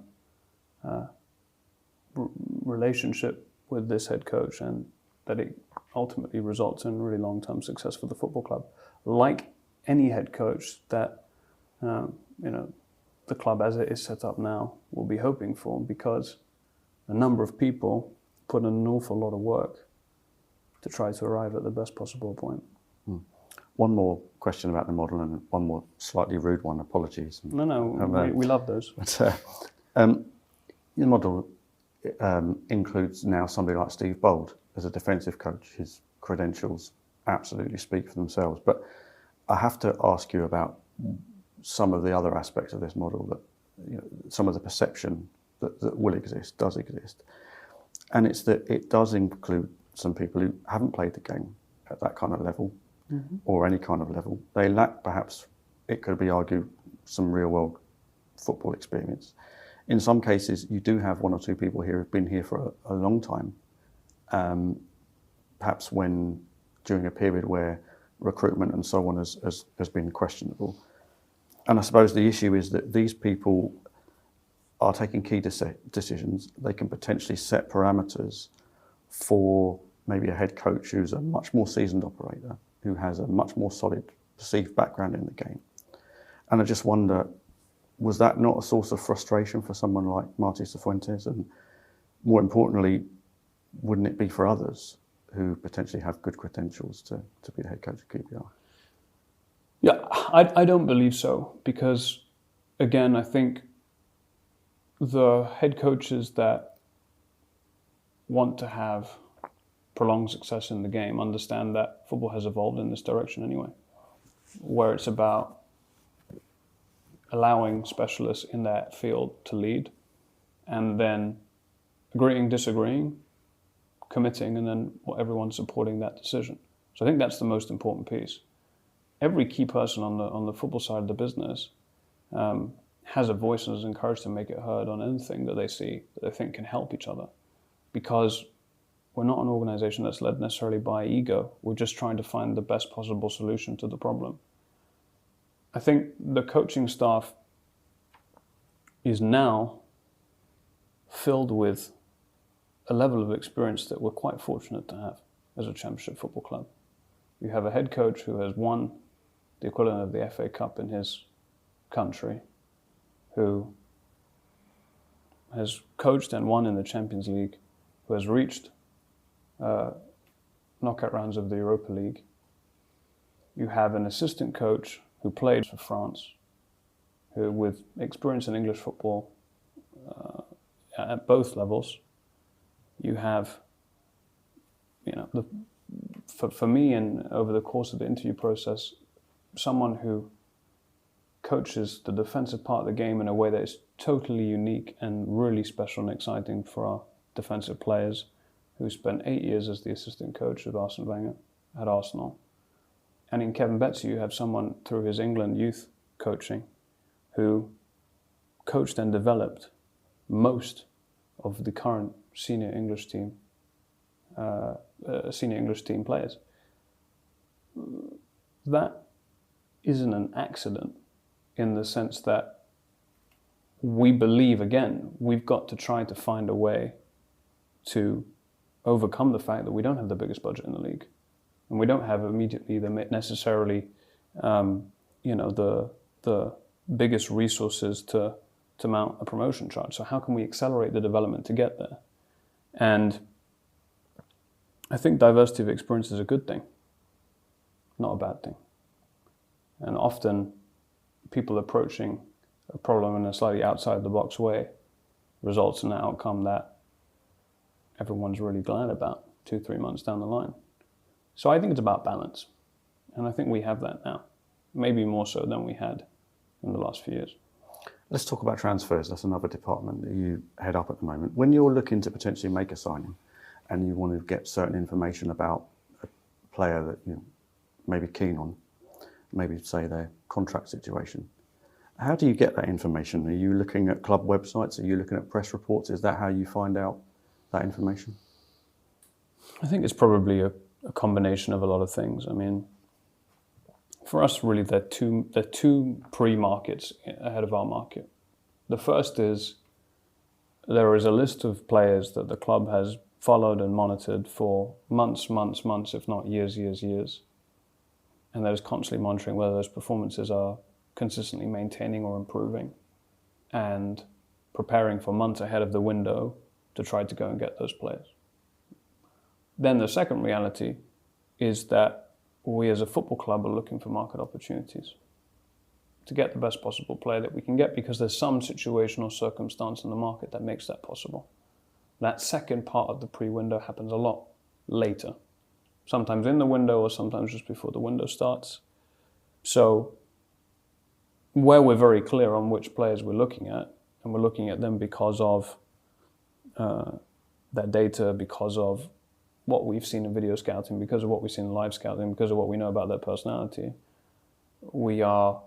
relationship with this head coach, and that it ultimately results in really long-term success for the football club. Like any head coach that the club as it is set up now will be hoping for, because a number of people put in an awful lot of work to try to arrive at the best possible point. One more question about the model, and one more slightly rude one. Apologies. No, we love those. But, the model includes now somebody like Steve Bold as a defensive coach. His credentials absolutely speak for themselves. But I have to ask you about some of the other aspects of this model, that some of the perception that does exist. And it's that it does include some people who haven't played the game at that kind of level, or any kind of level. They lack, perhaps, it could be argued, some real-world football experience. In some cases, you do have one or two people here who've been here for a long time, perhaps during a period where recruitment and so on has been questionable. And I suppose the issue is that these people are taking key decisions. They can potentially set parameters for maybe a head coach who's a much more seasoned operator, who has a much more solid perceived background in the game. And I just wonder, was that not a source of frustration for someone like Marti Cifuentes? And more importantly, wouldn't it be for others who potentially have good credentials to be the head coach of QPR? Yeah, I don't believe so, because, again, I think the head coaches that want to have prolonged success in the game understand that football has evolved in this direction anyway, where it's about allowing specialists in that field to lead, and then agreeing, disagreeing, committing, and then everyone supporting that decision. So I think that's the most important piece. Every key person on the football side of the business has a voice and is encouraged to make it heard on anything that they see that they think can help each other, because we're not an organization that's led necessarily by ego. We're just trying to find the best possible solution to the problem. I think the coaching staff is now filled with a level of experience that we're quite fortunate to have as a Championship football club. You have a head coach who has won the equivalent of the FA Cup in his country, who has coached and won in the Champions League, who has reached knockout rounds of the Europa League. You have an assistant coach who played for France, who, with experience in English football at both levels. You have, for me, and over the course of the interview process, someone who coaches the defensive part of the game in a way that is totally unique and really special and exciting for our defensive players, who spent 8 years as the assistant coach of Arsene Wenger at Arsenal. And in Kevin Betsy, you have someone through his England youth coaching who coached and developed most of the current senior English team players. That isn't an accident, in the sense that we believe, again, we've got to try to find a way to overcome the fact that we don't have the biggest budget in the league, and we don't have immediately necessarily the biggest resources to mount a promotion charge. So how can we accelerate the development to get there? And I think diversity of experience is a good thing, not a bad thing. And often people approaching a problem in a slightly outside the box way results in an outcome that everyone's really glad about 2-3 months down the line. So I think it's about balance. And I think we have that now, maybe more so than we had in the last few years. Let's talk about transfers. That's another department that you head up at the moment. When you're looking to potentially make a signing and you want to get certain information about a player that you may be keen on, maybe say their contract situation, how do you get that information? Are you looking at club websites? Are you looking at press reports? Is that how you find out that information? I think it's probably a combination of a lot of things. I mean, for us, really, there are two pre-markets ahead of our market. The first is there is a list of players that the club has followed and monitored for months, if not years. And that is constantly monitoring whether those performances are consistently maintaining or improving, and preparing for months ahead of the window to try to go and get those players. Then the second reality is that we as a football club are looking for market opportunities to get the best possible player that we can get, because there's some situation or circumstance in the market that makes that possible. That second part of the pre-window happens a lot later, sometimes in the window or sometimes just before the window starts. So where we're very clear on which players we're looking at, and we're looking at them because of that data, because of what we've seen in video scouting, because of what we've seen in live scouting, because of what we know about their personality, we are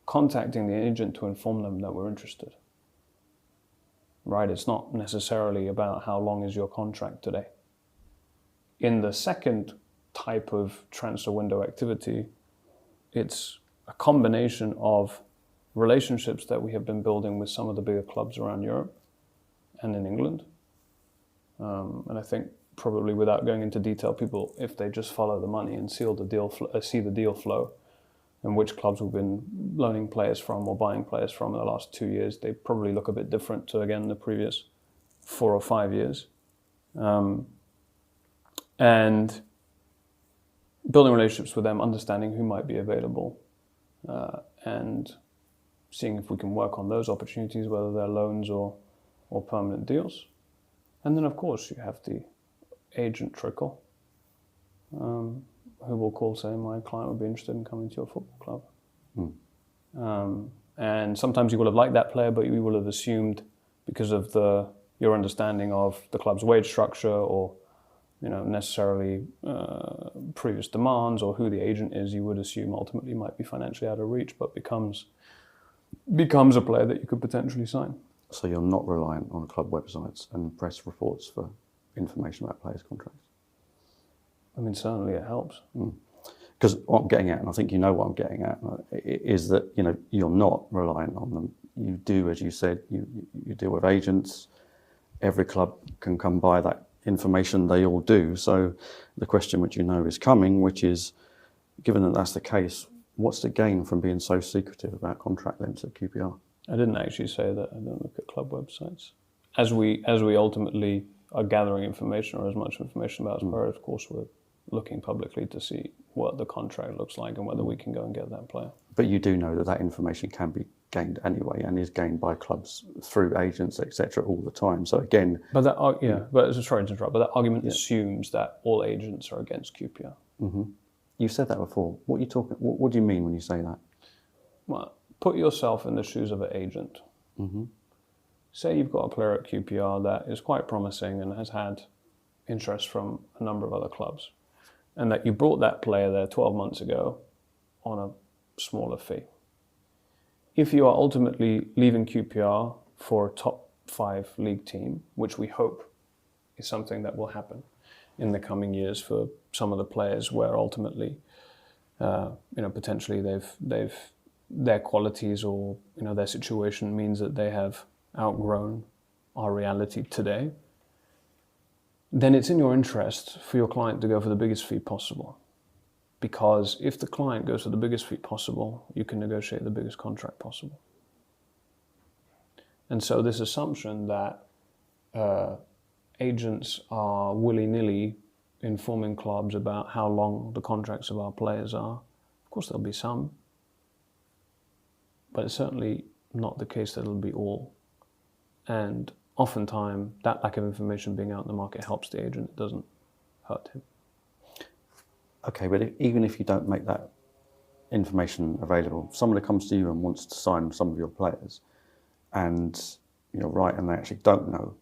contacting the agent to inform them that we're interested. Right? It's not necessarily about how long is your contract today. In the second type of transfer window activity, it's a combination of relationships that we have been building with some of the bigger clubs around Europe and in England. And I think probably without going into detail, people, if they just follow the money and see the deal flow and which clubs we've been loaning players from or buying players from in the last 2 years, they probably look a bit different to, again, the previous 4 or 5 years. And building relationships with them, understanding who might be available, and seeing if we can work on those opportunities, whether they're loans or permanent deals. And then, of course, you have the agent trickle, who will call saying, my client would be interested in coming to your football club. And sometimes you will have liked that player, but you will have assumed, because of your understanding of the club's wage structure or necessarily previous demands or who the agent is, you would assume ultimately might be financially out of reach, but becomes a player that you could potentially sign. So you're not reliant on club websites and press reports for information about players' contracts? I mean, certainly it helps. Because what I'm getting at, and I think you know what I'm getting at, is that you're not reliant on them. You do, as you said, you deal with agents. Every club can come by that information. They all do. So the question which is coming, which is, given that that's the case, what's the gain from being so secretive about contract lengths at QPR? I didn't actually say that. I don't look at club websites. As we ultimately are gathering information, or as much information about us, of course, we're looking publicly to see what the contract looks like and whether we can go and get that player. But you do know that information can be gained anyway, and is gained by clubs through agents, etc., all the time. So again, but sorry to interrupt. But that argument assumes that all agents are against QPR. Mm-hmm. You've said that before. What do you mean when you say that? Well, put yourself in the shoes of an agent. Mm-hmm. Say you've got a player at QPR that is quite promising and has had interest from a number of other clubs, and that you brought that player there 12 months ago on a smaller fee. If you are ultimately leaving QPR for a top 5 league team, which we hope is something that will happen in the coming years for some of the players, where ultimately Potentially their qualities or their situation means that they have outgrown our reality today, then it's in your interest for your client to go for the biggest fee possible. Because if the client goes for the biggest fee possible, you can negotiate the biggest contract possible. And so this assumption that agents are willy-nilly informing clubs about how long the contracts of our players are, of course there'll be some, but it's certainly not the case that it'll be all. And oftentimes that lack of information being out in the market helps the agent, it doesn't hurt him. Okay, but even if you don't make that information available, somebody comes to you and wants to sign some of your players, and and they actually don't know,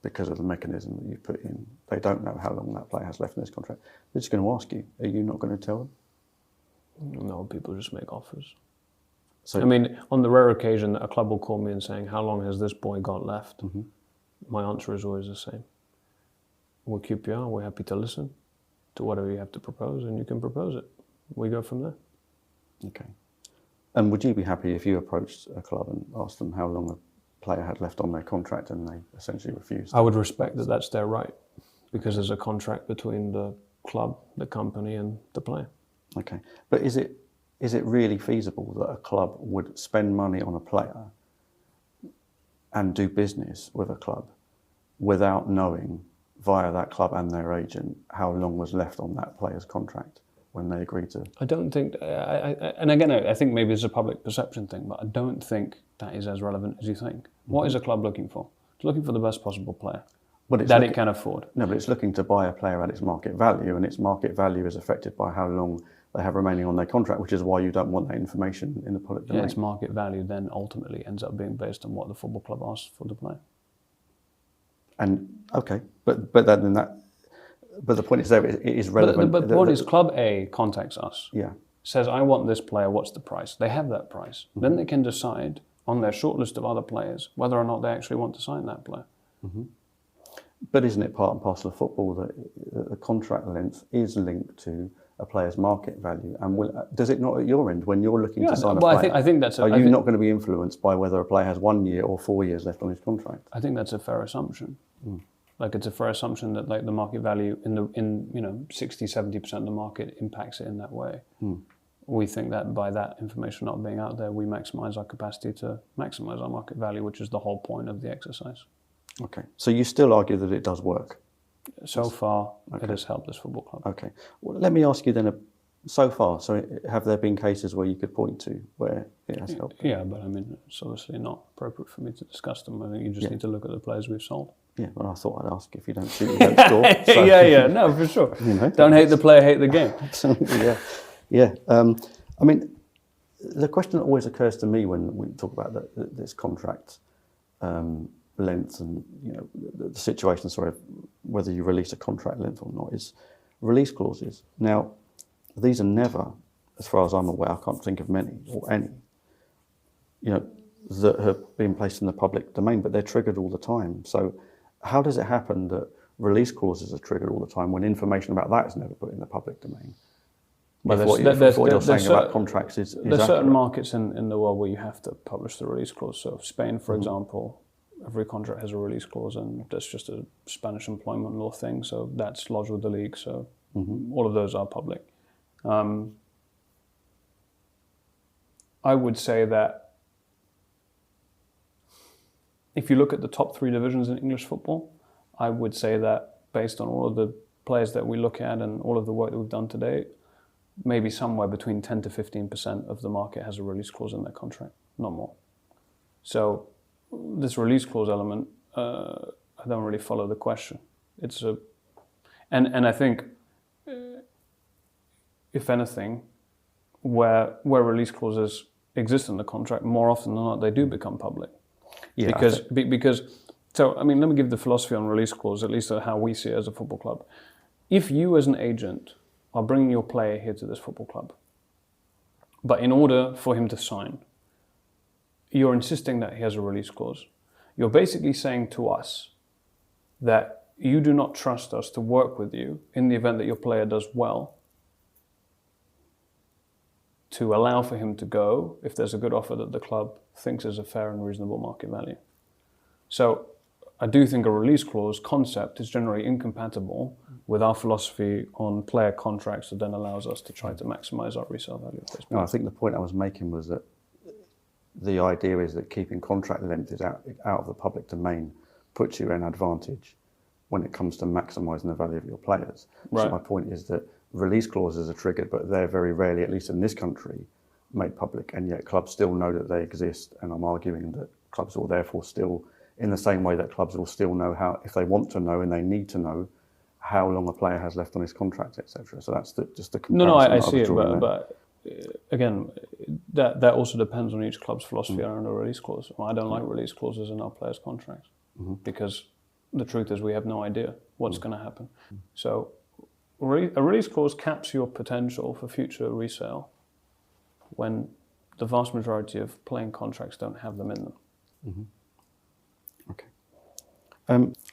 because of the mechanism that you put in, they don't know how long that player has left in his contract. They're just going to ask you. Are you not going to tell them? No, people just make offers. So, on the rare occasion that a club will call me and saying, how long has this boy got left? Mm-hmm. My answer is always the same. We'll keep you on. We're happy to listen to whatever you have to propose, and you can propose it. We go from there. Okay. And would you be happy if you approached a club and asked them how long a player had left on their contract and they essentially refused? I would respect that that's their right, because there's a contract between the club, the company, and the player. Okay. But is it really feasible that a club would spend money on a player and do business with a club without knowing via that club and their agent how long was left on that player's contract when they agreed to? I don't think, and again, I think maybe it's a public perception thing, but I don't think that is as relevant as you think. Mm-hmm. What is a club looking for? It's looking for the best possible player it can afford. No, but it's looking to buy a player at its market value, and its market value is affected by how long they have remaining on their contract, which is why you don't want that information in the public domain. Yeah, its market value then ultimately ends up being based on what the football club asks for the player. And okay, but the point is there, it is relevant. But the point is, Club A contacts us. Yeah. Says, I want this player, what's the price? They have that price. Mm-hmm. Then they can decide on their short list of other players whether or not they actually want to sign that player. Mm-hmm. But isn't it part and parcel of football that the contract length is linked to a player's market value? And does it not at your end when you're looking to sign a player? I think that's. Are you not going to be influenced by whether a player has 1 year or 4 years left on his contract? I think that's a fair assumption. Mm. Like, it's a fair assumption that the market value in 60, 70% of the market impacts it in that way. Mm. We think that by that information not being out there, we maximize our capacity to maximize our market value, which is the whole point of the exercise. Okay. So you still argue that it does work? So far, it has helped this football club. Okay. Well, let me ask you then, so far, have there been cases where you could point to where it has helped? Yeah, but it's obviously not appropriate for me to discuss them. I think you just need to look at the players we've sold. Yeah, well, I thought I'd ask, if you don't shoot, you don't score. So, no, for sure. Don't hate the player, hate the game. Absolutely, yeah. The question that always occurs to me when we talk about this contract length and the situation, whether you release a contract length or not, is release clauses. Now, these are never, as far as I'm aware, I can't think of many or any, that have been placed in the public domain, but they're triggered all the time. So how does it happen that release clauses are triggered all the time when information about that is never put in the public domain? Well, what you're saying about contracts is there's certain markets in the world where you have to publish the release clause. So Spain, for example, every contract has a release clause, and that's just a Spanish employment law thing. So that's lodged with the league. So all of those are public. I would say that if you look at the top 3 divisions in English football, I would say that based on all of the players that we look at and all of the work that we've done today, maybe somewhere between 10 to 15% of the market has a release clause in their contract, not more. So this release clause element, I don't really follow the question. And I think, if anything, where release clauses exist in the contract, more often than not, they do become public. Yeah, because let me give the philosophy on release clause, at least how we see it as a football club. If you as an agent are bringing your player here to this football club, but in order for him to sign, you're insisting that he has a release clause, you're basically saying to us that you do not trust us to work with you in the event that your player does well, to allow for him to go if there's a good offer that the club thinks is a fair and reasonable market value. So I do think a release clause concept is generally incompatible with our philosophy on player contracts that then allows us to try to maximize our resale value of those players. No, I think the point I was making was that the idea is that keeping contract length is out of the public domain puts you in advantage when it comes to maximising the value of your players. Right. So my point is that release clauses are triggered, but they're very rarely, at least in this country, made public, and yet clubs still know that they exist. And I'm arguing that clubs will therefore still, in the same way that clubs will still know how, if they want to know and they need to know, how long a player has left on his contract, etc. So that's just the comparison. No, I that see was it, drawing but again, that also depends on each club's philosophy around a release clause. I don't like release clauses in our players' contracts because the truth is we have no idea what's going to happen. So a release clause caps your potential for future resale when the vast majority of playing contracts don't have them in them. Okay.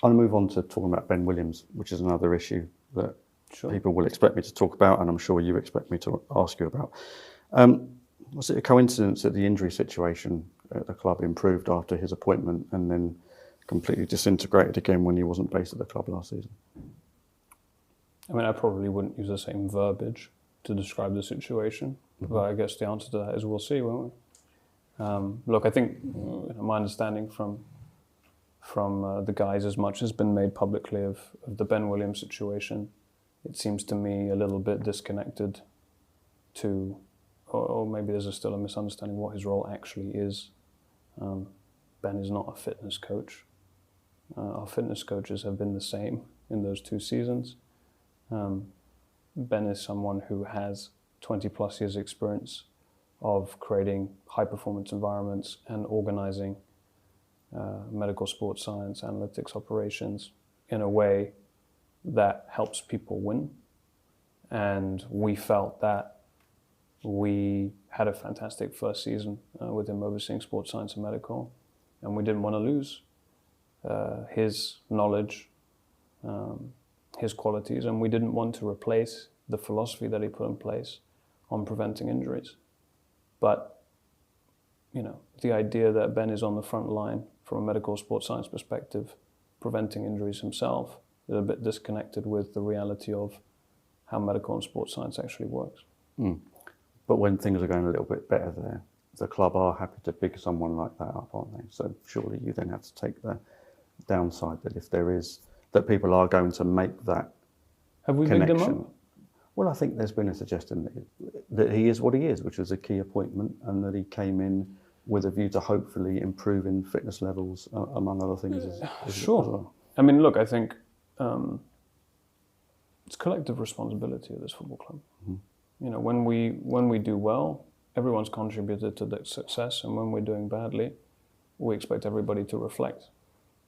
I'll move on to talking about Ben Williams, which is another issue that people will expect me to talk about, and I'm sure you expect me to ask you about. Was it a coincidence that the injury situation at the club improved after his appointment and then completely disintegrated again when he wasn't based at the club last season? I mean, I probably wouldn't use the same verbiage to describe the situation, but I guess the answer to that is we'll see, won't we? Look, I think my understanding from the guys as much has been made publicly of the Ben Williams situation. It seems to me a little bit disconnected to, or maybe there's still a misunderstanding what his role actually is. Ben is not a fitness coach. Our fitness coaches have been the same in those 2 seasons. Ben is someone who has 20 plus years experience of creating high performance environments and organizing medical sports science, analytics, operations in a way that helps people win. And we felt that we had a fantastic first season with him overseeing sports science and medical, and we didn't want to lose his knowledge, his qualities, and we didn't want to replace the philosophy that he put in place on preventing injuries. But, the idea that Ben is on the front line from a medical sports science perspective, preventing injuries himself, is a bit disconnected with the reality of how medical and sports science actually works. But when things are going a little bit better there, the club are happy to pick someone like that up, aren't they? So surely you then have to take the downside that if there is, that people are going to make that Have we connection. bigged him up? Well, I think there's been a suggestion that he is what he is, which was a key appointment, and that he came in with a view to hopefully improving fitness levels, among other things. Sure. As well. I mean, look, I think it's collective responsibility of this football club. When we do well, everyone's contributed to the success, and when we're doing badly, we expect everybody to reflect,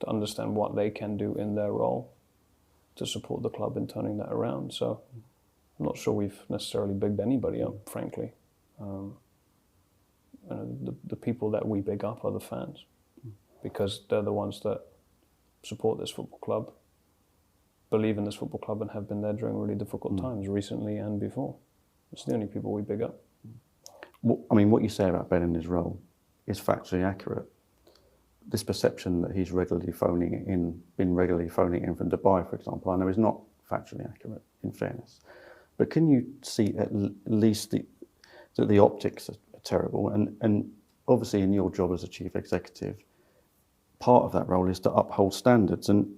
to understand what they can do in their role to support the club in turning that around. So I'm not sure we've necessarily bigged anybody up, frankly. The people that we big up are the fans, because they're the ones that support this football club, believe in this football club, and have been there during really difficult times, recently and before. It's the only people we big up. Well, I mean, what you say about Ben and his role is factually accurate. This perception that he's been regularly phoning it in from Dubai, for example, I know is not factually accurate, in fairness. But can you see at least that the optics are terrible? And obviously in your job as a chief executive, part of that role is to uphold standards. And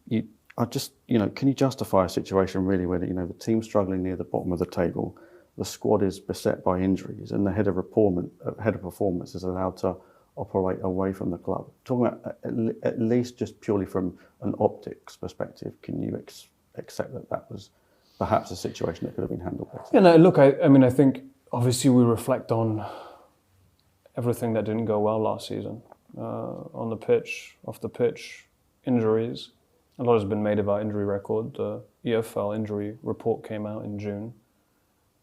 can you justify a situation really where the team's struggling near the bottom of the table, the squad is beset by injuries, and the head of performance is allowed to operate away from the club? Talking about at least just purely from an optics perspective, can you accept that was perhaps a situation that could have been handled better? Yeah, no, look, I think obviously we reflect on everything that didn't go well last season. On the pitch, off the pitch, injuries. A lot has been made of our injury record. The EFL injury report came out in June.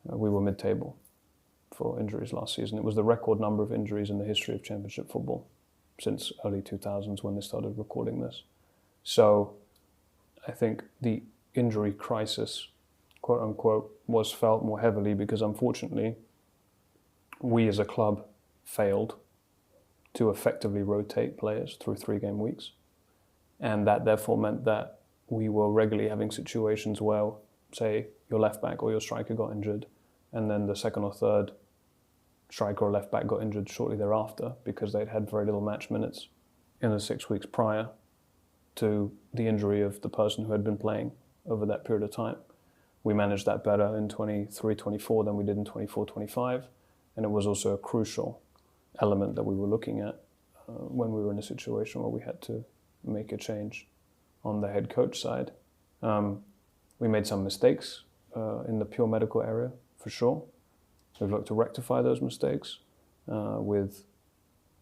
We were mid-table for injuries last season. It was the record number of injuries in the history of Championship football since early 2000s when they started recording this. So I think the injury crisis, quote unquote, was felt more heavily because unfortunately we as a club failed to effectively rotate players through 3-game weeks. And that therefore meant that we were regularly having situations where, say, your left back or your striker got injured, and then the second or third striker or left back got injured shortly thereafter because they'd had very little match minutes in the 6 weeks prior to the injury of the person who had been playing over that period of time. We managed that better in 23-24 than we did in 24-25, and it was also a crucial element that we were looking at when we were in a situation where we had to make a change on the head coach side. We made some mistakes in the pure medical area, for sure. We've looked to rectify those mistakes with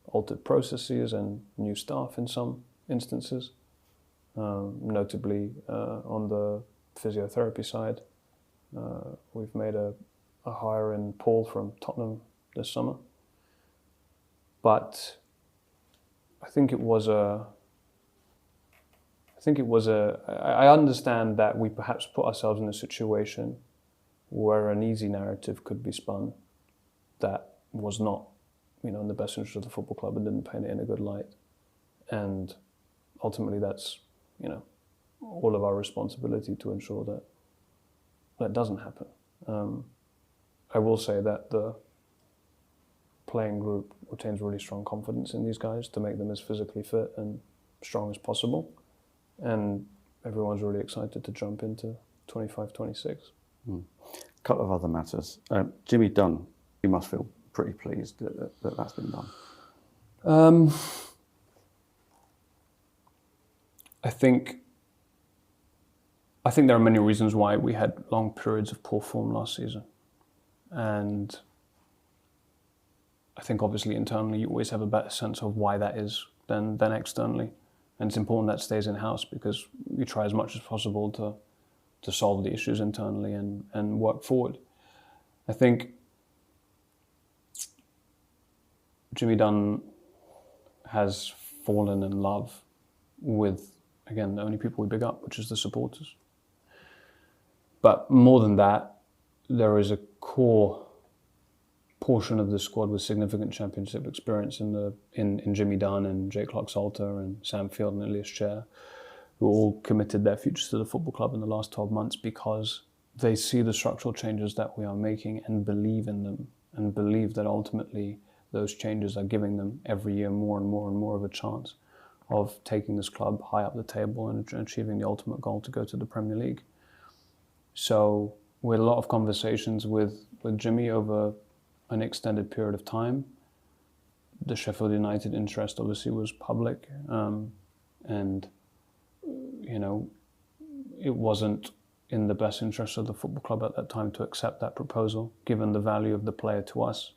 altered processes and new staff in some instances, notably on the physiotherapy side. We've made a hire in Paul from Tottenham this summer. But I understand that we perhaps put ourselves in a situation where an easy narrative could be spun that was not, in the best interest of the football club and didn't paint it in a good light. And ultimately that's, all of our responsibility to ensure that that doesn't happen. I will say that the playing group retains really strong confidence in these guys to make them as physically fit and strong as possible. And everyone's really excited to jump into 25-26. A couple of other matters. Jimmy Dunn, you must feel pretty pleased that that's been done. I think there are many reasons why we had long periods of poor form last season. And I think obviously internally you always have a better sense of why that is than externally. And it's important that stays in-house because we try as much as possible to solve the issues internally and work forward. I think Jimmy Dunn has fallen in love with, again, the only people we big up, which is the supporters. But more than that, there is a core portion of the squad with significant championship experience in Jimmy Dunn and Jake Clark-Salter and Sam Field and Elias Chair, who all committed their futures to the football club in the last 12 months because they see the structural changes that we are making and believe in them and believe that ultimately those changes are giving them every year more and more and more of a chance of taking this club high up the table and achieving the ultimate goal to go to the Premier League. So we had a lot of conversations with Jimmy over an extended period of time. The Sheffield United interest obviously was public, and it wasn't in the best interest of the football club at that time to accept that proposal, given the value of the player to us,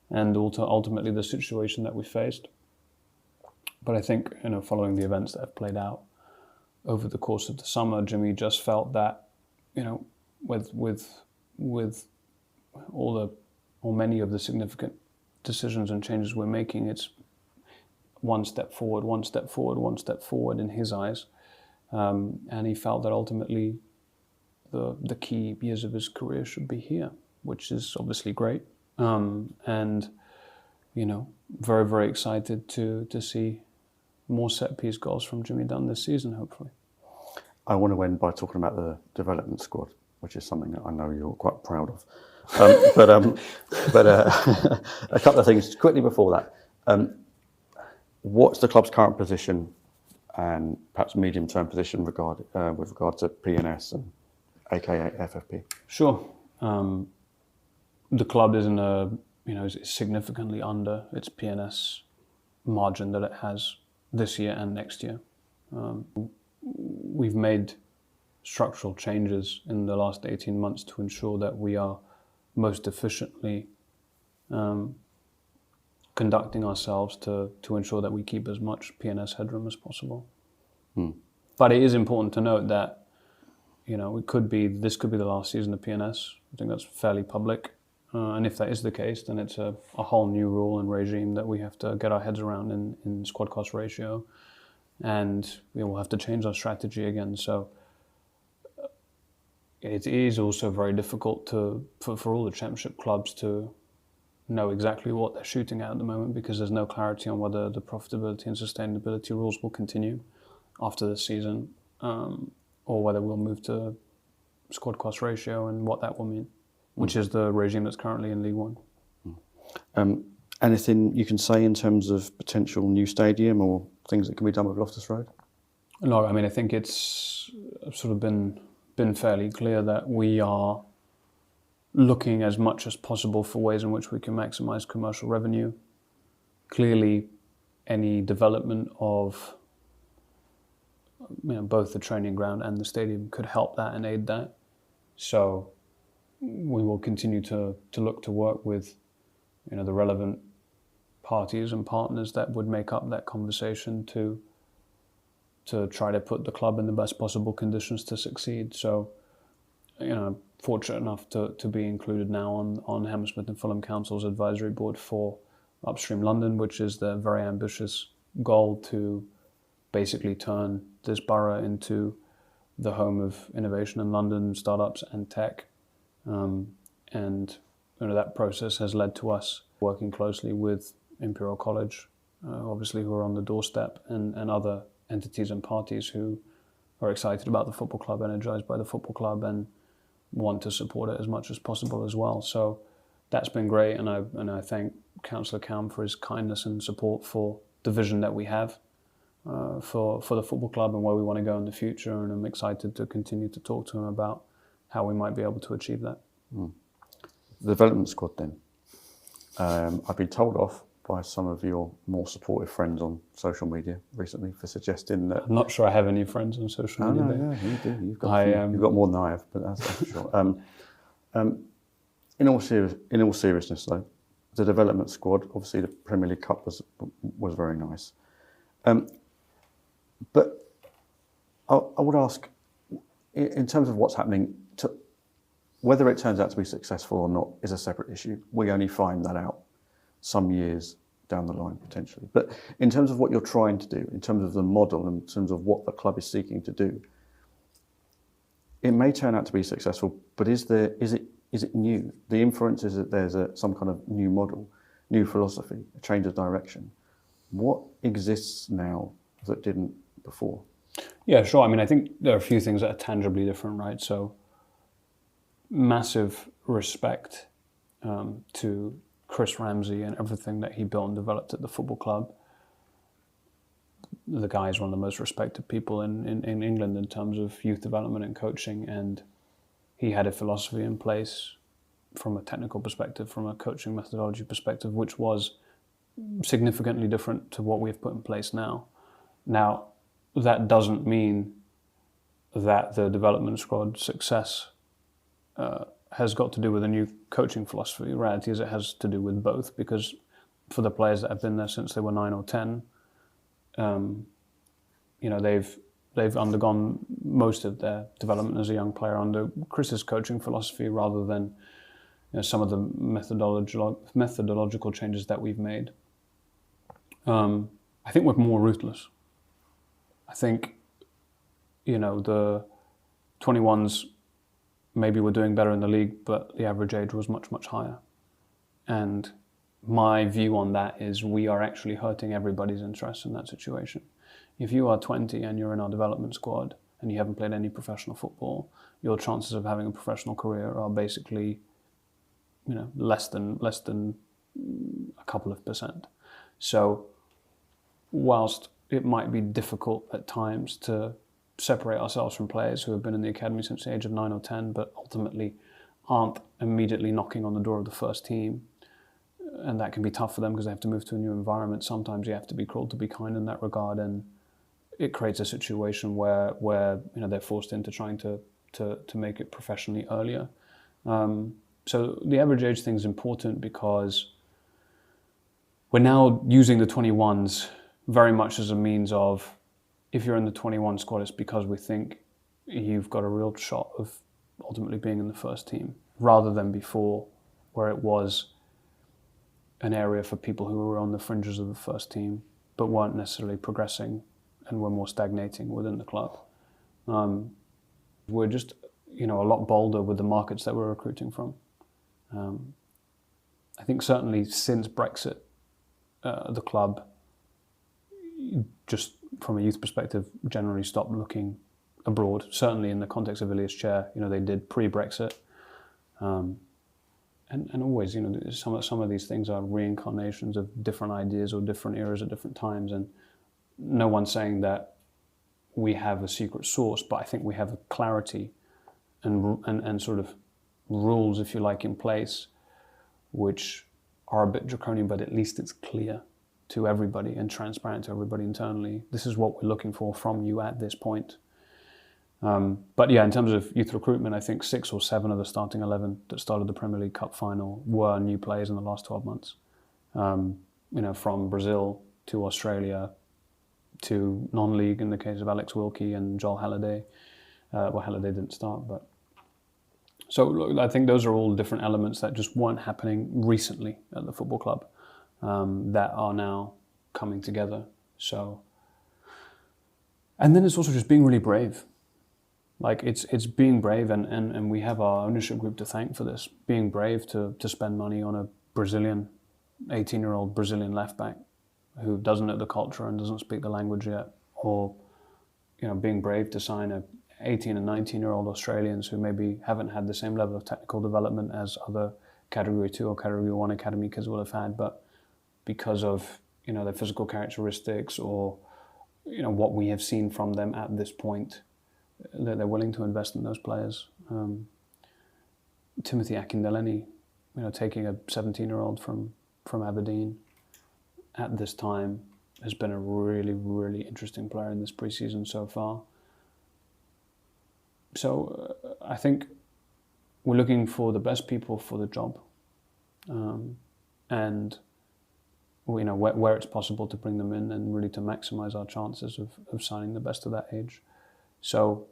and ultimately the situation that we faced. But I think, following the events that have played out over the course of the summer, Jimmy just felt that, with many of the significant decisions and changes we're making, it's one step forward, one step forward, one step forward in his eyes. And he felt that ultimately the key years of his career should be here, which is obviously great. And very, very excited to see more set-piece goals from Jimmy Dunn this season, hopefully. I want to end by talking about the development squad, which is something that I know you're quite proud of. But a couple of things quickly before that. What's the club's current position and perhaps medium-term position with regard to P&S and aka FFP? Sure. The club is is significantly under its P&S margin that it has this year and next year. We've made structural changes in the last 18 months to ensure that we are most efficiently conducting ourselves to ensure that we keep as much P&S headroom as possible. But it is important to note that this could be the last season of P&S. I think that's fairly public. And if that is the case, then it's a whole new rule and regime that we have to get our heads around in squad cost ratio. And we will have to change our strategy again. So it is also very difficult for all the championship clubs to know exactly what they're shooting at the moment, because there's no clarity on whether the profitability and sustainability rules will continue after this season, or whether we'll move to squad cost ratio and what that will mean, which is the regime that's currently in League One. Anything you can say in terms of potential new stadium or things that can be done with Loftus Road? No, I mean, I think it's sort of been fairly clear that we are looking as much as possible for ways in which we can maximise commercial revenue. Clearly, any development of both the training ground and the stadium could help that and aid that. So we will continue to look to work with the relevant parties and partners that would make up that conversation to try to put the club in the best possible conditions to succeed. So, fortunate enough to be included now on Hammersmith and Fulham Council's advisory board for Upstream London, which is their very ambitious goal to basically turn this borough into the home of innovation in London, startups and tech. And that process has led to us working closely with Imperial College, obviously, who are on the doorstep, and other entities and parties who are excited about the football club, energized by the football club, and want to support it as much as possible as well. So that's been great, and I thank Councillor Calm for his kindness and support for the vision that we have for the football club and where we want to go in the future, and I'm excited to continue to talk to him about how we might be able to achieve that. The development squad then. I've been told off by some of your more supportive friends on social media recently for suggesting that... I'm not sure I have any friends on social media. No, you do. You've got more than I have, but that's for sure. In all seriousness, though, the development squad, obviously the Premier League Cup was very nice. But I would ask, in terms of what's happening, whether it turns out to be successful or not is a separate issue. We only find that out some years down the line, potentially. But in terms of what you're trying to do, in terms of the model, in terms of what the club is seeking to do, it may turn out to be successful, but is it new? The inference is that there's some kind of new model, new philosophy, a change of direction. What exists now that didn't before? Yeah, sure. I mean, I think there are a few things that are tangibly different, right? So massive respect to Chris Ramsey and everything that he built and developed at the football club. The guy is one of the most respected people in England in terms of youth development and coaching, and he had a philosophy in place from a technical perspective, from a coaching methodology perspective, which was significantly different to what we've put in place now. Now, that doesn't mean that the development squad success has got to do with a new coaching philosophy. The reality is it has to do with both, because for the players that have been there since they were 9 or 10, they've undergone most of their development as a young player under Chris's coaching philosophy, rather than some of the methodological changes that we've made. I think we're more ruthless. I think, the 21s maybe were doing better in the league, but the average age was much, much higher. And my view on that is we are actually hurting everybody's interests in that situation. If you are 20 and you're in our development squad and you haven't played any professional football, your chances of having a professional career are basically, less than a couple of percent. So whilst it might be difficult at times to separate ourselves from players who have been in the academy since the age of 9 or 10, but ultimately aren't immediately knocking on the door of the first team, and that can be tough for them because they have to move to a new environment. Sometimes you have to be cruel to be kind in that regard, and it creates a situation where they're forced into trying to make it professionally earlier. So the average age thing is important because we're now using the 21s very much as a means of, if you're in the 21 squad, it's because we think you've got a real shot of ultimately being in the first team, rather than before, where it was an area for people who were on the fringes of the first team, but weren't necessarily progressing and were more stagnating within the club. We're just, a lot bolder with the markets that we're recruiting from. I think certainly since Brexit, the club, just from a youth perspective, generally stopped looking abroad. Certainly in the context of Ilias Chair, they did pre-Brexit. And always, some of these things are reincarnations of different ideas or different eras at different times. And no one's saying that we have a secret source, but I think we have a clarity and sort of rules, if you like, in place, which are a bit draconian, but at least it's clear to everybody and transparent to everybody internally. This is what we're looking for from you at this point. But yeah, in terms of youth recruitment, I think 6 or 7 of the starting 11 that started the Premier League Cup final were new players in the last 12 months. From Brazil to Australia to non-league in the case of Alex Wilkie and Joel Halliday. Halliday didn't start, but... So look, I think those are all different elements that just weren't happening recently at the football club that are now coming together. So, and then it's also just being really brave. Like it's being brave, and we have our ownership group to thank for this. Being brave to spend money on a Brazilian, 18-year-old Brazilian left back who doesn't know the culture and doesn't speak the language yet, or being brave to sign a 18 and 19-year-old Australians who maybe haven't had the same level of technical development as other Category 2 or Category 1 academy kids will have had, but because of their physical characteristics or what we have seen from them at this point, that they're willing to invest in those players. Timothy Akindeleni, taking a 17-year-old from Aberdeen at this time has been a really, really interesting player in this pre-season so far. So I think we're looking for the best people for the job, and where it's possible to bring them in and really to maximise our chances of signing the best of that age. So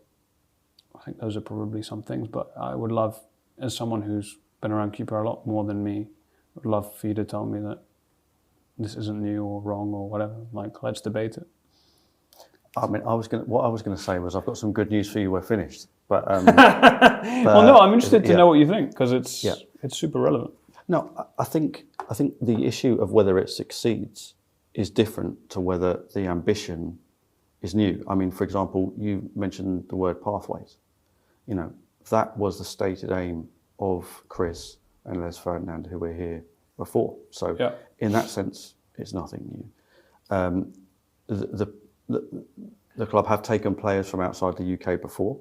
I think those are probably some things, but I would love, as someone who's been around QPR a lot more than me, I would love for you to tell me that this isn't new or wrong or whatever. Like, let's debate it. I mean, what I was going to say was I've got some good news for you. We're finished, but well, no, I'm interested to know what you think because it's super relevant. No, I think the issue of whether it succeeds is different to whether the ambition is new. I mean, for example, you mentioned the word pathways. That was the stated aim of Chris and Les Ferdinand, who were here before. So in that sense, it's nothing new. The club have taken players from outside the UK before,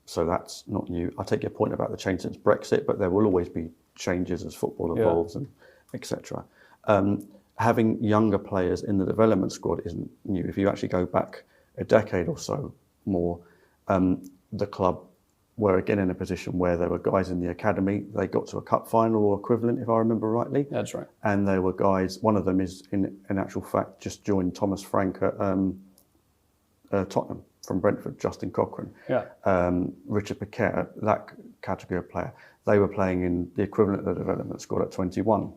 so that's not new. I take your point about the change since Brexit, but there will always be changes as football evolves and etc. Having younger players in the development squad isn't new. If you actually go back a decade or so more, the club were again in a position where there were guys in the academy. They got to a cup final or equivalent, if I remember rightly. That's right. And there were guys, one of them is in actual fact just joined Thomas Frank at Tottenham from Brentford, Justin Cochran. Richard Paquette, that category of player. They were playing in the equivalent of the development squad at 21.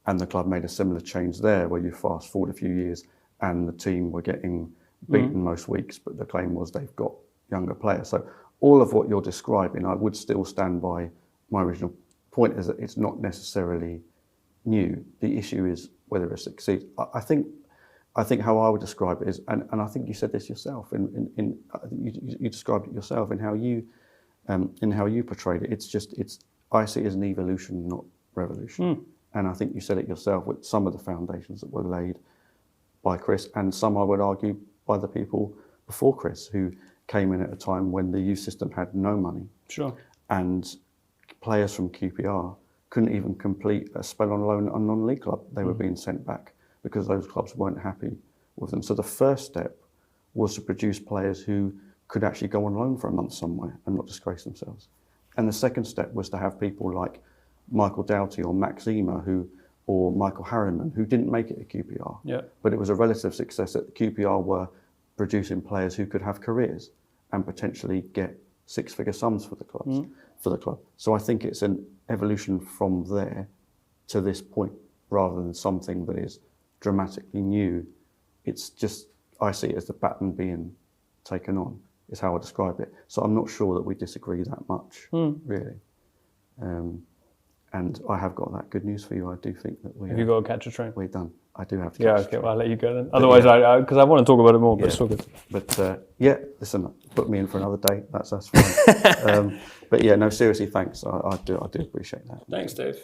And the club made a similar change there where you fast forward a few years and the team were getting beaten most weeks, but the claim was they've got younger players. So all of what you're describing, I would still stand by my original point, is that it's not necessarily new. The issue is whether it succeeds. I think how I would describe it is, and I think you said this yourself, you described it yourself in how you portrayed it. I see it as an evolution, not revolution. And I think you said it yourself with some of the foundations that were laid by Chris, and some I would argue by the people before Chris, who came in at a time when the youth system had no money. Sure. And players from QPR couldn't even complete a spell on loan at a non-league club. They were being sent back because those clubs weren't happy with them. So the first step was to produce players who could actually go on loan for a month somewhere and not disgrace themselves. And the second step was to have people like Michael Doughty or Max Emer or Michael Harriman, who didn't make it at QPR. Yeah. But it was a relative success that QPR were producing players who could have careers and potentially get six-figure sums for the club. So I think it's an evolution from there to this point, rather than something that is dramatically new. It's just, I see it as the baton being taken on, is how I describe it. So I'm not sure that we disagree that much, really. And I have got that good news for you. I do think that Have you got to catch a train? we're done. I do have to. Yeah, catch a okay, train. well, I'll let you go then. Otherwise, because I want to talk about it more, but it's all good. But listen, put me in for another day. That's fine. But yeah, no, seriously, thanks. I do appreciate that. Thanks, Dave.